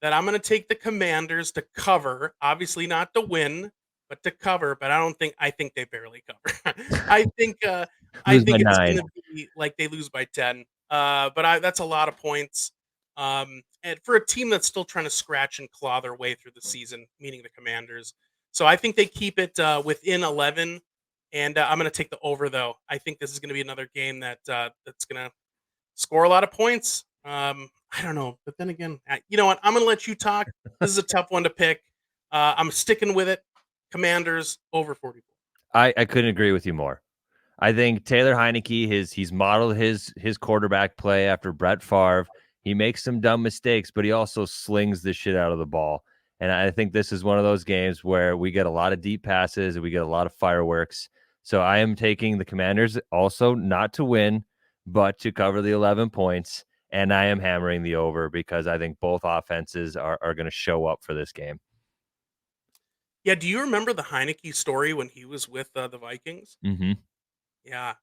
that I'm gonna take the Commanders to cover. Obviously not to win, but to cover. But I think they barely cover. I think uh, I Lose by think it's 9. gonna be like they lose by 10. That's a lot of points. And for a team that's still trying to scratch and claw their way through the season, meaning the Commanders. So I think they keep it within 11, and I'm going to take the over though. I think this is going to be another game that's going to score a lot of points. I don't know, but then again, you know what? I'm going to let you talk. This is a tough one to pick. I'm sticking with it. Commanders over 44. I couldn't agree with you more. I think Taylor Heineke, he's modeled his quarterback play after Brett Favre. He makes some dumb mistakes, but he also slings the shit out of the ball. And I think this is one of those games where we get a lot of deep passes and we get a lot of fireworks. So I am taking the Commanders also not to win, but to cover the 11 points. And I am hammering the over because I think both offenses are going to show up for this game. Yeah, do you remember the Heineke story when he was with the Vikings? Mm-hmm. Yeah,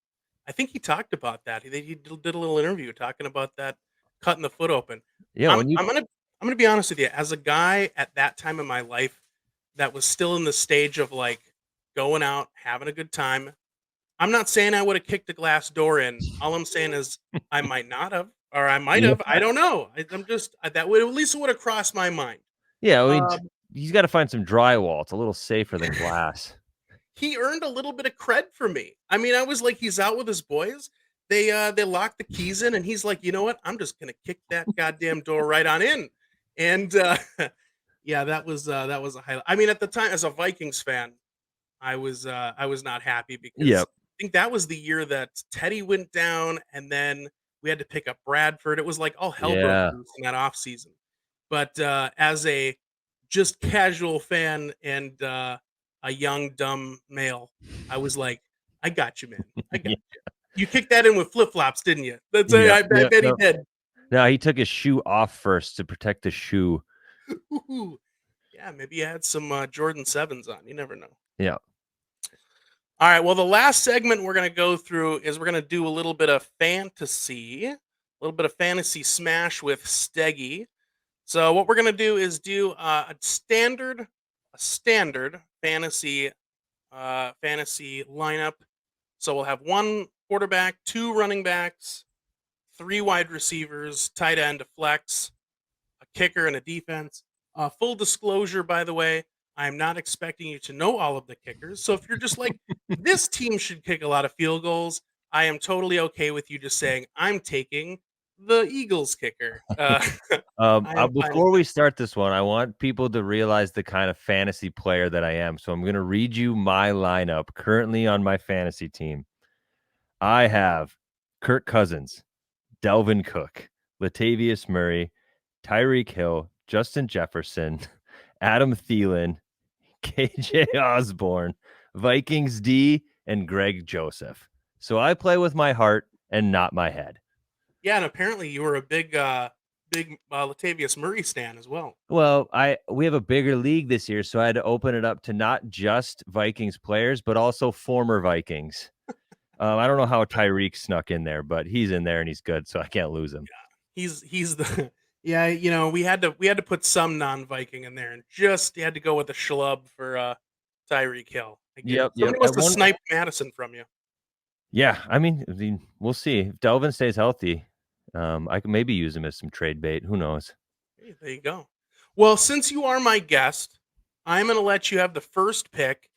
I think he talked about that. He did a little interview talking about that cutting the foot open. Yeah, I'm when you I'm gonna I'm gonna be honest with you. As a guy at that time in my life that was still in the stage of like going out, having a good time, I'm not saying I would have kicked a glass door in. All I'm saying is I might not have, or I might yeah, have. I don't know. I'm just that would at least would have crossed my mind. yeah, I mean, Um, he's got to find some drywall. It's a little safer than glass. he earned a little bit of cred for me. I mean, I was like, he's out with his boys. They lock the keys in, and he's like, you know what? I'm just gonna kick that goddamn door right on in. And yeah, that was a highlight. I mean, at the time, as a Vikings fan, I was not happy because Yep. I think that was the year that Teddy went down, and then we had to pick up Bradford. It was like all hell broke Yeah. loose in that off season. But as a just casual fan and a young dumb male, I was like, I got you, man. I got Yeah. you. You kicked that in with flip flops, didn't you? That's Yep. I Yep. bet he Yep. did. No, he took his shoe off first to protect the shoe. Ooh, yeah, maybe he had some Jordan 7s on. You never know. Yeah. All right. Well, the last segment we're going to go through is we're going to do a little bit of fantasy, a little bit of fantasy smash with Steggy. So what we're going to do is do a standard fantasy lineup. So we'll have one quarterback, two running backs, three wide receivers, tight end, a flex, a kicker, and a defense. Full disclosure, by the way, I'm not expecting you to know all of the kickers. So if you're just like, this team should kick a lot of field goals, I am totally okay with you just saying, I'm taking the Eagles kicker. I am fine with Before we that. start this one, I want people to realize the kind of fantasy player that I am. So I'm going to read you my lineup currently on my fantasy team. I have Kirk Cousins, Delvin Cook, Latavius Murray, Tyreek Hill, Justin Jefferson, Adam Thielen, KJ Osborne, Vikings D, and Greg Joseph. So I play with my heart and not my head. Yeah, and apparently you were a big Latavius Murray stan as well. Well, we have a bigger league this year, so I had to open it up to not just Vikings players, but also former Vikings. I don't know how Tyreek snuck in there, but he's in there and he's good, so I can't lose him. He's the yeah, we had to put some non-Viking in there and just had to go with a schlub for Tyreek Hill. I get it. Yep, yep. Somebody must have sniped Madison from you. Yeah, I mean, we'll see. If Delvin stays healthy, I can maybe use him as some trade bait. Who knows? Hey, there you go. Well, since you are my guest, I'm going to let you have the first pick.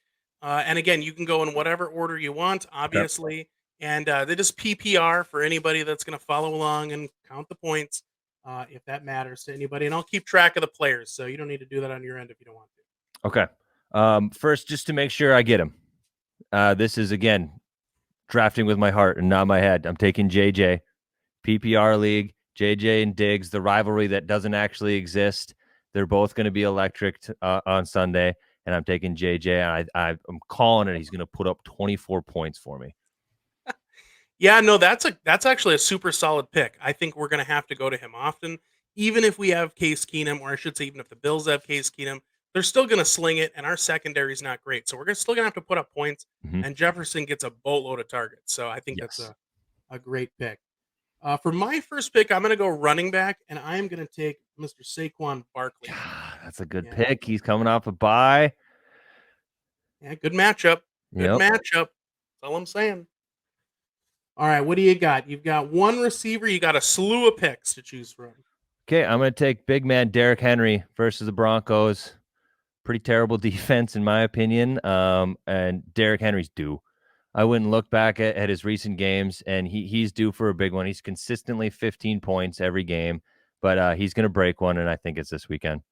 And again, you can go in whatever order you want, Okay. obviously. And they just PPR for anybody that's going to follow along and count the points, if that matters to anybody. And I'll keep track of the players, so you don't need to do that on your end if you don't want to. Okay. First, just to make sure I get him. This is again drafting with my heart and not my head. I'm taking JJ, PPR league, JJ and Diggs, the rivalry that doesn't actually exist. They're both going to be electric on Sunday, and I'm taking JJ. I'm calling it. He's going to put up 24 points for me. Yeah, no, that's actually a super solid pick. I think we're going to have to go to him often, even if we have Case Keenum, or I should say, even if the Bills have Case Keenum, they're still going to sling it, and our secondary is not great. So we're still going to have to put up points, Mhm. and Jefferson gets a boatload of targets. So I think that's Yes. a great pick. For my first pick, I'm going to go running back, and I am going to take Mr. Saquon Barkley. God, that's a good Yeah. pick. He's coming off a bye. Yeah, good matchup. Good Yep. matchup. That's all I'm saying. All right, what do you got? You've got one receiver. You got a slew of picks to choose from. Okay, I'm going to take big man Derrick Henry versus the Broncos. Pretty terrible defense, in my opinion. And Derrick Henry's due. I wouldn't look back at his recent games, and he's due for a big one. He's consistently 15 points every game, but he's going to break one, and I think it's this weekend.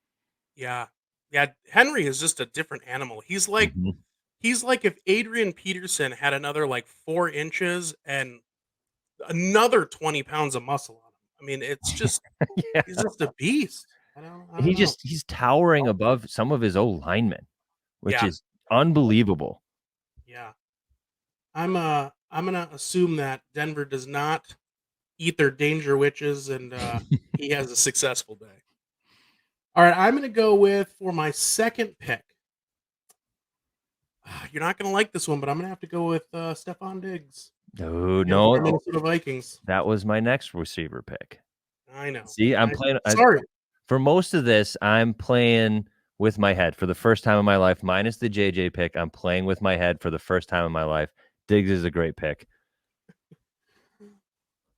Yeah. Yeah, Henry is just a different animal. He's like Mhm. if Adrian Peterson had another like 4 inches and another 20 pounds of muscle on him. I mean, it's just Yeah. he's just a beast. I don't know. He's towering above some of his old linemen, which Yeah. is unbelievable. Yeah. I'm gonna assume that Denver does not eat their danger witches and he has a successful day. All right, I'm gonna go with for my second pick. You're not gonna like this one, but I'm gonna have to go with Stephon Diggs. Oh, Yeah, for the no, Minnesota Vikings. that was my next receiver pick. I know. See, I'm playing. Sorry. For most of this, I'm playing with my head for the first time in my life, minus the JJ pick. I'm playing with my head for the first time in my life. Diggs is a great pick.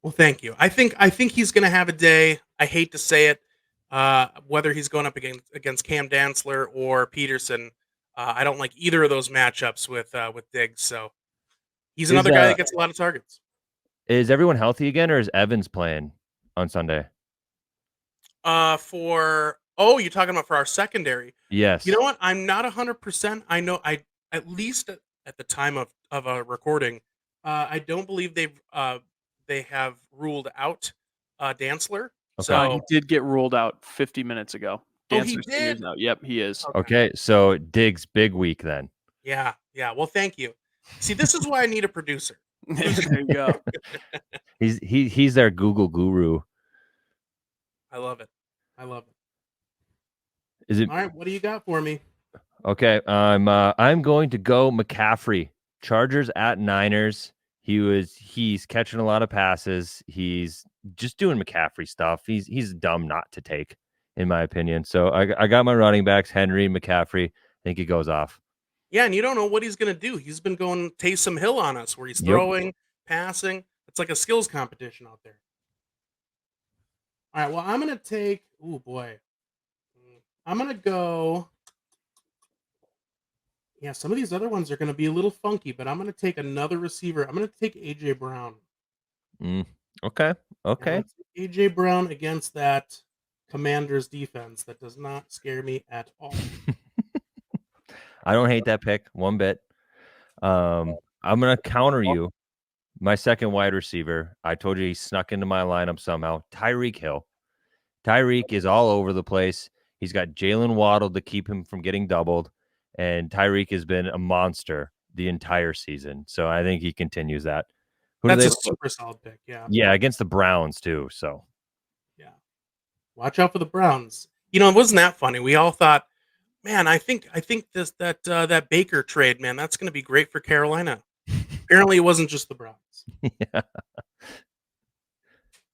Well, thank you. I think he's gonna have a day. I hate to say it. Whether he's going up against Cam Dantzler or Peterson, I don't like either of those matchups with Diggs. So he's Is another guy that gets a lot of targets. is everyone healthy again, or is Evans playing on Sunday? You're talking about for our secondary. Yes. You know what? I'm not 100%. I know at least at the time of recording, I don't believe they have ruled out Dantzler. Okay. He did get ruled out 50 minutes ago. Oh, he Dancer's 2 years did? out. Yep, he is. Okay, so Diggs big week then. Yeah. Well, thank you. See, this is why I need a producer. There you go. He's their Google guru. I love it. Is it All right? What do you got for me? okay? I'm going to go McCaffrey. Chargers at Niners. He's catching a lot of passes. He's just doing McCaffrey stuff. He's dumb not to take, in my opinion. So I got my running backs, Henry, McCaffrey. I think he goes off. Yeah, and you don't know what he's going to do. He's been going Taysom Hill on us, where he's Yep. throwing, passing. It's like a skills competition out there. All right. Well, I'm going to take. Oh boy, I'm going to go. Yeah, some of these other ones are going to be a little funky, but I'm going to take another receiver. I'm going to take AJ Brown. Okay. AJ Brown against that Commanders defense that does not scare me at all. I don't hate that pick one bit. I'm gonna counter you. My second wide receiver. I told you he snuck into my lineup somehow. Tyreek Hill. Tyreek is all over the place. He's got Jalen Waddle to keep him from getting doubled, and Tyreek has been a monster the entire season. So I think he continues that. That's a super solid pick. Yeah. Yeah, against the Browns too. So yeah, watch out for the Browns. You know, it wasn't that funny. We all thought, man, I think that Baker trade, man, that's going to be great for Carolina. Apparently, it wasn't just the Browns. yeah.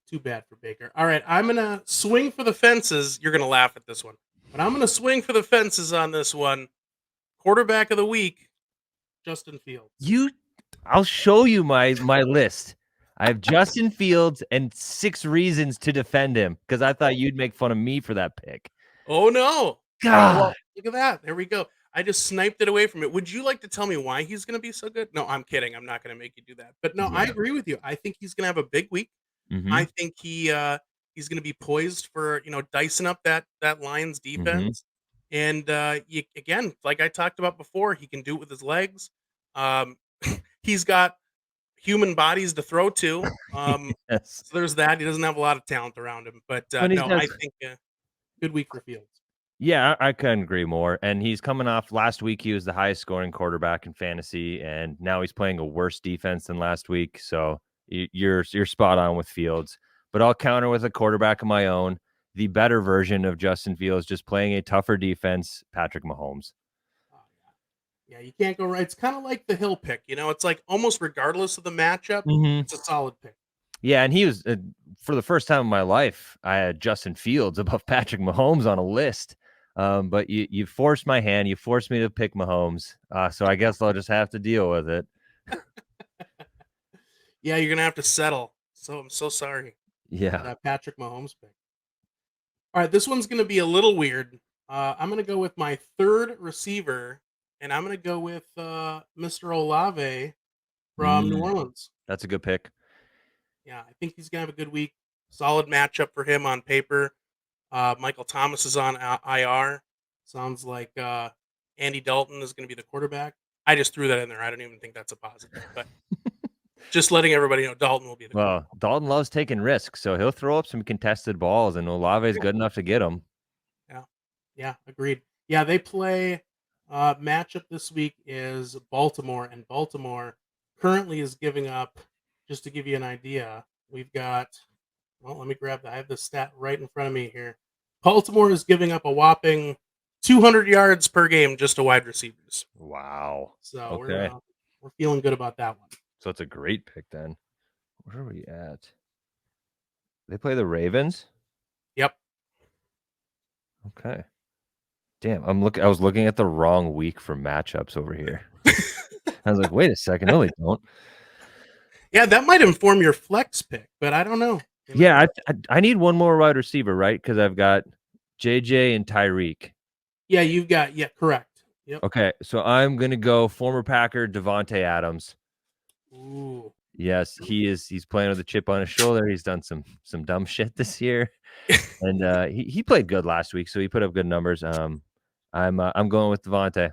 Too bad for Baker. All right, I'm going to swing for the fences. You're going to laugh at this one, but I'm going to swing for the fences on this one. Quarterback of the week, Justin Fields. I'll show you my list. I have Justin Fields and 6 reasons to defend him because I thought you'd make fun of me for that pick. Oh no. God. Well, look at that. There we go. I just sniped it away from it. Would you like to tell me why he's going to be so good? No, I'm kidding. I'm not going to make you do that. But no, I agree with you. I think he's going to have a big week. Mm-hmm. I think he's going to be poised for, dicing up that Lions defense. Mm-hmm. And again, like I talked about before, he can do it with his legs. He's got human bodies to throw to. Yes. So there's that. He doesn't have a lot of talent around him. But no, I think good week for Fields. Yeah, I couldn't agree more. And he's coming off last week. He was the highest scoring quarterback in fantasy, and now he's playing a worse defense than last week. So you're spot on with Fields. But I'll counter with a quarterback of my own, the better version of Justin Fields, just playing a tougher defense, Patrick Mahomes. Yeah, you can't go right. It's kind of like the Hill pick. It's like almost regardless of the matchup, it's a solid pick. Yeah, and he was, for the first time in my life, I had Justin Fields above Patrick Mahomes on a list. But you forced my hand. You forced me to pick Mahomes. So I guess I'll just have to deal with it. Yeah, you're going to have to settle. So I'm so sorry. Yeah. That Patrick Mahomes pick. All right, this one's going to be a little weird. I'm going to go with my third receiver, and I'm going to go with Mr. Olave from New Orleans. That's a good pick. Yeah, I think he's going to have a good week. Solid matchup for him on paper. Michael Thomas is on IR. Sounds like Andy Dalton is going to be the quarterback. I just threw that in there. I don't even think that's a positive, but just letting everybody know Dalton will be the quarterback. Dalton loves taking risks, so he'll throw up some contested balls, and Olave is good enough to get them. Yeah, agreed. Yeah, they play matchup this week is Baltimore, and Baltimore currently is giving up, just to give you an idea, we've got, well, let me grab that. I have the stat right in front of me here. Baltimore is giving up a whopping 200 yards per game just to wide receivers. Wow. So okay. We're feeling good about that one. So it's a great pick then. Where are we at? They play the Ravens? Yep. Okay. Damn, I was looking at the wrong week for matchups over here. I was like, wait a second. No, they don't. Yeah, that might inform your flex pick, but I don't know. Yeah, I need one more wide receiver, right? Because I've got JJ and Tyreek. Yeah, you've got, correct. Yep. Okay, so I'm going to go former Packer Devontae Adams. Ooh. Yes, he's playing with a chip on his shoulder. He's done some dumb shit this year. And he played good last week, so he put up good numbers. I'm going with Devontae.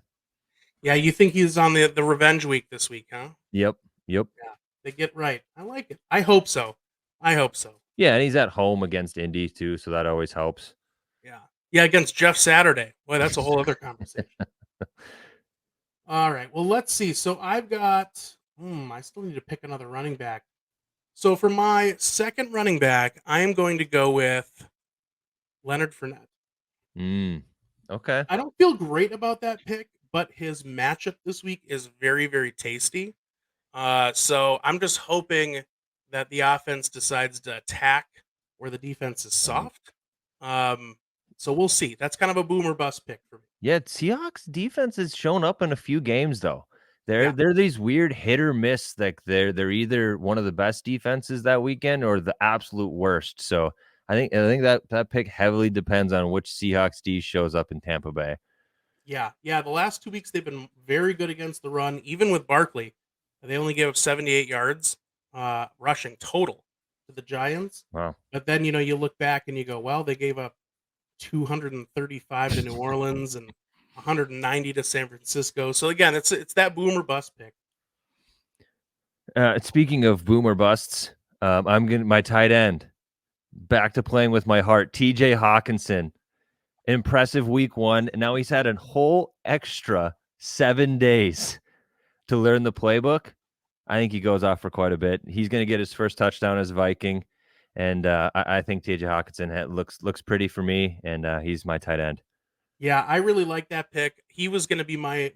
Yeah, you think he's on the revenge week this week, huh? Yep. Yep. Yeah, they get right. I like it. I hope so. I hope so. Yeah, and he's at home against Indy too, so that always helps. Yeah. Yeah, against Jeff Saturday. Boy, that's a whole other conversation. All right. Well, let's see. So I've got I still need to pick another running back. So for my second running back, I am going to go with Leonard Fournette. Okay. I don't feel great about that pick, but his matchup this week is very, very tasty. So I'm just hoping that the offense decides to attack where the defense is soft. So we'll see. That's kind of a boomer bust pick for me. Yeah, Seahawks defense has shown up in a few games though. They're Yeah. they're these weird hit or miss. Like they're either one of the best defenses that weekend or the absolute worst. So I think that pick heavily depends on which Seahawks D shows up in Tampa Bay. Yeah. Yeah. The last 2 weeks, they've been very good against the run, even with Barkley. They only gave up 78 yards rushing total to the Giants. Wow. But then, you look back and you go, well, they gave up 235 to New Orleans and 190 to San Francisco. So again, it's that boomer bust pick. Speaking of boomer busts, I'm getting my tight end back to playing with my heart. TJ Hawkinson, impressive week 1. And now he's had a whole extra 7 days to learn the playbook. I think he goes off for quite a bit. He's going to get his first touchdown as a Viking. And I think TJ Hawkinson looks pretty for me. And he's my tight end. Yeah, I really like that pick. He was going to be my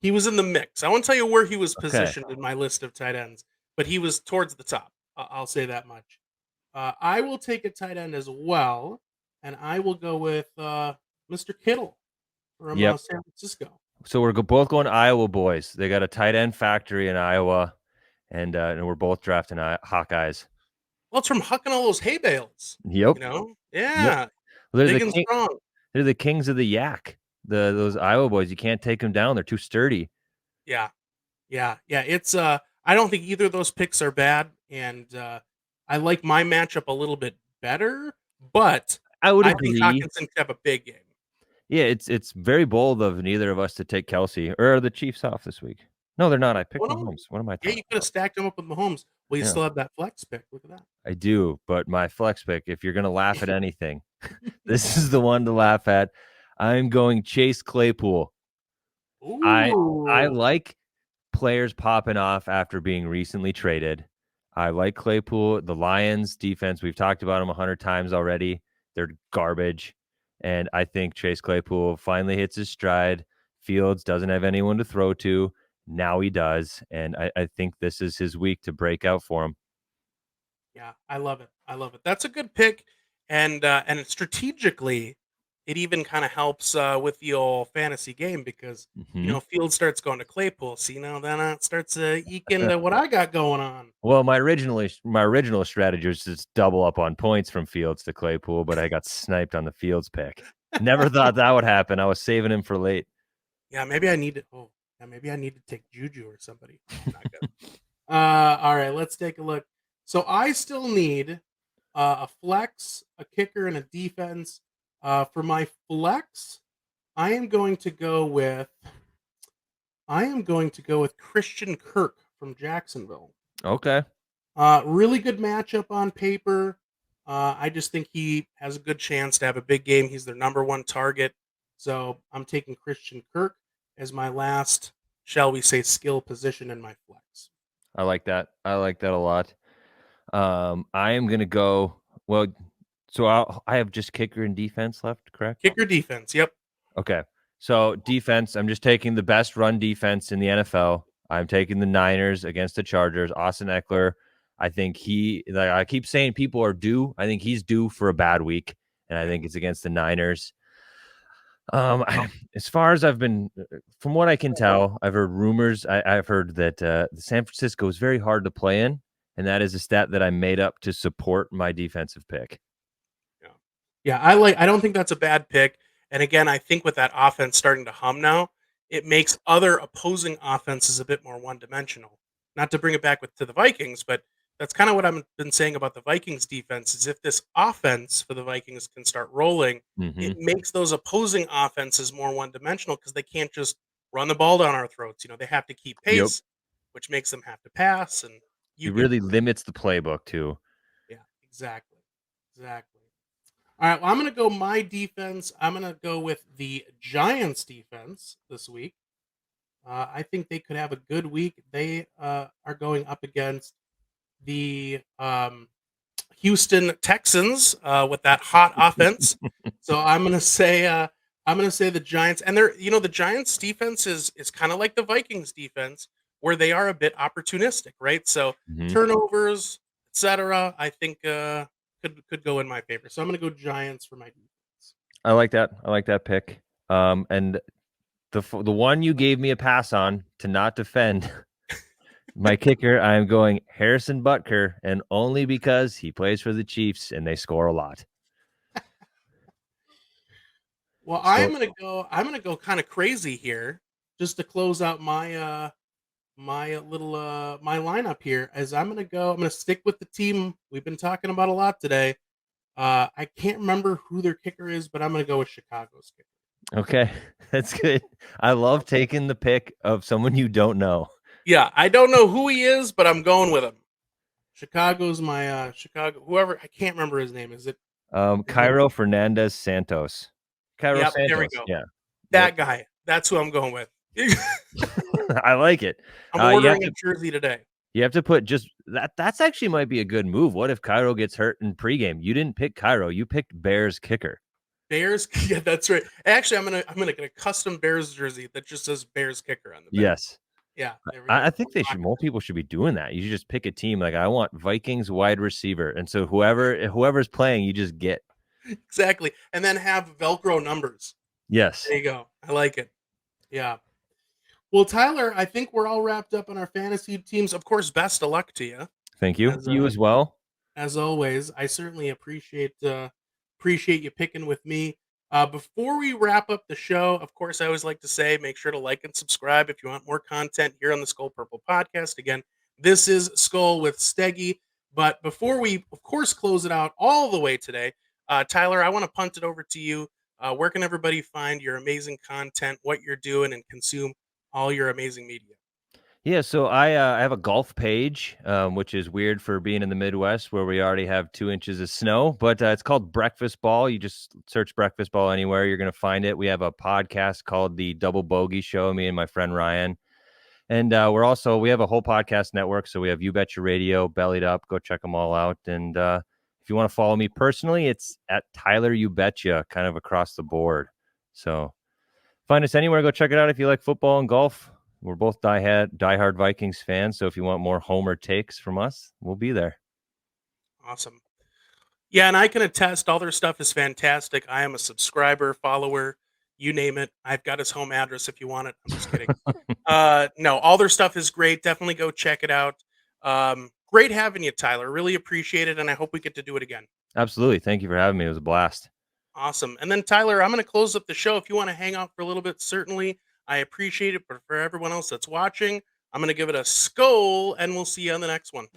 he was in the mix. I won't tell you where he was positioned in my list of tight ends, but he was towards the top. I'll say that much. I will take a tight end as well, and I will go with Mr. Kittle from San Francisco. So we're both going Iowa boys. They got a tight end factory in Iowa, and we're both drafting Hawkeyes. Well, it's from hucking all those hay bales. Yep. Yeah. Well, Big and strong. They're the kings of the yak. Those Iowa boys, you can't take them down. They're too sturdy. Yeah. It's I don't think either of those picks are bad, and I like my matchup a little bit better, but I think agree. Hawkinson could have a big game. Yeah, it's very bold of neither of us to take Kelsey. Or are the Chiefs off this week? No, they're not. I picked Mahomes. What am I talking Yeah, you could have stacked him up with Mahomes. Well, you still have that flex pick. Look at that. I do, but my flex pick, if you're going to laugh at anything, this is the one to laugh at. I'm going Chase Claypool. Ooh. I like players popping off after being recently traded. I like Claypool. The Lions defense, we've talked about them 100 times already. They're garbage. And I think Chase Claypool finally hits his stride. Fields doesn't have anyone to throw to. Now he does. And I think this is his week to break out for him. Yeah, I love it. That's a good pick. And strategically, it even kind of helps with the old fantasy game because, Fields starts going to Claypool. See, now then it starts eke into what I got going on. Well, my original strategy was just double up on points from Fields to Claypool, but I got sniped on the Fields pick. Never thought that would happen. I was saving him for late. Yeah, maybe I need to. Oh, yeah, maybe I need to take Juju or somebody. Not good. All right, let's take a look. So I still need a flex, a kicker, and a defense. For my flex, I am going to go with Christian Kirk from Jacksonville. Okay. Really good matchup on paper. I just think he has a good chance to have a big game. He's their number one target. So I'm taking Christian Kirk as my last, shall we say, skill position in my flex. I like that. I like that a lot. I am going to go, well, so I have just kicker and defense left, correct? Kicker defense, yep. Okay. So defense, I'm just taking the best run defense in the NFL. I'm taking the Niners against the Chargers. Austin Eckler, I think I keep saying people are due. I think he's due for a bad week, and I think it's against the Niners. As far as from what I can tell, I've heard rumors. I've heard that San Francisco is very hard to play in, and that is a stat that I made up to support my defensive pick. Yeah, I don't think that's a bad pick. And again, I think with that offense starting to hum now, it makes other opposing offenses a bit more one-dimensional. Not to bring it back to the Vikings, but that's kind of what I've been saying about the Vikings defense is if this offense for the Vikings can start rolling, it makes those opposing offenses more one-dimensional because they can't just run the ball down our throats. They have to keep Yep. pace, which makes them have to pass. And It really limits the playbook too. yeah, exactly. All right, well, I'm going to go my defense. I'm going to go with the Giants defense this week. I think they could have a good week. They are going up against the Houston Texans with that hot offense. So I'm going to say the Giants, and the Giants defense is kind of like the Vikings defense, where they are a bit opportunistic, right? So turnovers, etc. I think could go in my favor. So I'm going to go Giants for my defense. I like that pick. And the one you gave me a pass on to not defend my kicker, I'm going Harrison Butker, and only because he plays for the Chiefs and they score a lot. Well, I'm gonna go kind of crazy here, just to close out my my lineup here. As I'm gonna stick with the team we've been talking about a lot today. I can't remember who their kicker is, but I'm gonna go with Chicago's kicker. Okay, that's good. I love taking the pick of someone you don't know. Yeah, I don't know who he is, but I'm going with him. Chicago's my Chicago. Whoever, I can't remember his name. Is it Cairo Fernandez Santos? Yep, Santos. there we go. Yeah, that guy. That's who I'm going with. I like it. I'm ordering a jersey today. You have to put just that. That's actually might be a good move. What if Cairo gets hurt in pregame? You didn't pick Cairo. You picked Bears kicker. Bears, yeah, that's right. Actually, I'm gonna get a custom Bears jersey that just says Bears kicker on the back. Yes. Yeah, I think more people should be doing that. You should just pick a team. Like, I want Vikings wide receiver, and so whoever's playing, you just get. Exactly, and then have Velcro numbers. Yes, there you go. I like it. Yeah. Well, Tyler, I think we're all wrapped up on our fantasy teams. Of course, best of luck to you. Thank you. You as well. As always, I certainly appreciate you picking with me. Before we wrap up the show, of course, I always like to say, make sure to like and subscribe if you want more content here on the Skol Purple podcast. Again, this is Skol with Steggie. But before we, of course, close it out all the way today, Tyler, I want to punt it over to you. Where can everybody find your amazing content, what you're doing, and consume all your amazing media? Yeah, so I have a golf page, which is weird for being in the Midwest where we already have 2 inches of snow, but it's called Breakfast Ball. You just search Breakfast Ball anywhere, you're going to find it. We have a podcast called The Double Bogey Show, me and my friend Ryan. And we have a whole podcast network. So we have You Betcha Radio, Bellied Up. Go check them all out. And if you want to follow me personally, it's at Tyler You Betcha, kind of across the board. So find us anywhere. Go check it out if you like football and golf. We're both diehard Vikings fans, so if you want more Homer takes from us, we'll be there. Awesome. Yeah, and I can attest, all their stuff is fantastic. I am a subscriber, follower, you name it. I've got his home address if you want it. I'm just kidding. No, all their stuff is great. Definitely go check it out. Great having you, Tyler. Really appreciate it, and I hope we get to do it again. Absolutely. Thank you for having me. It was a blast. Awesome. And then, Tyler, I'm going to close up the show. If you want to hang out for a little bit, certainly. I appreciate it, but for everyone else that's watching, I'm going to give it a Skol, and we'll see you on the next one.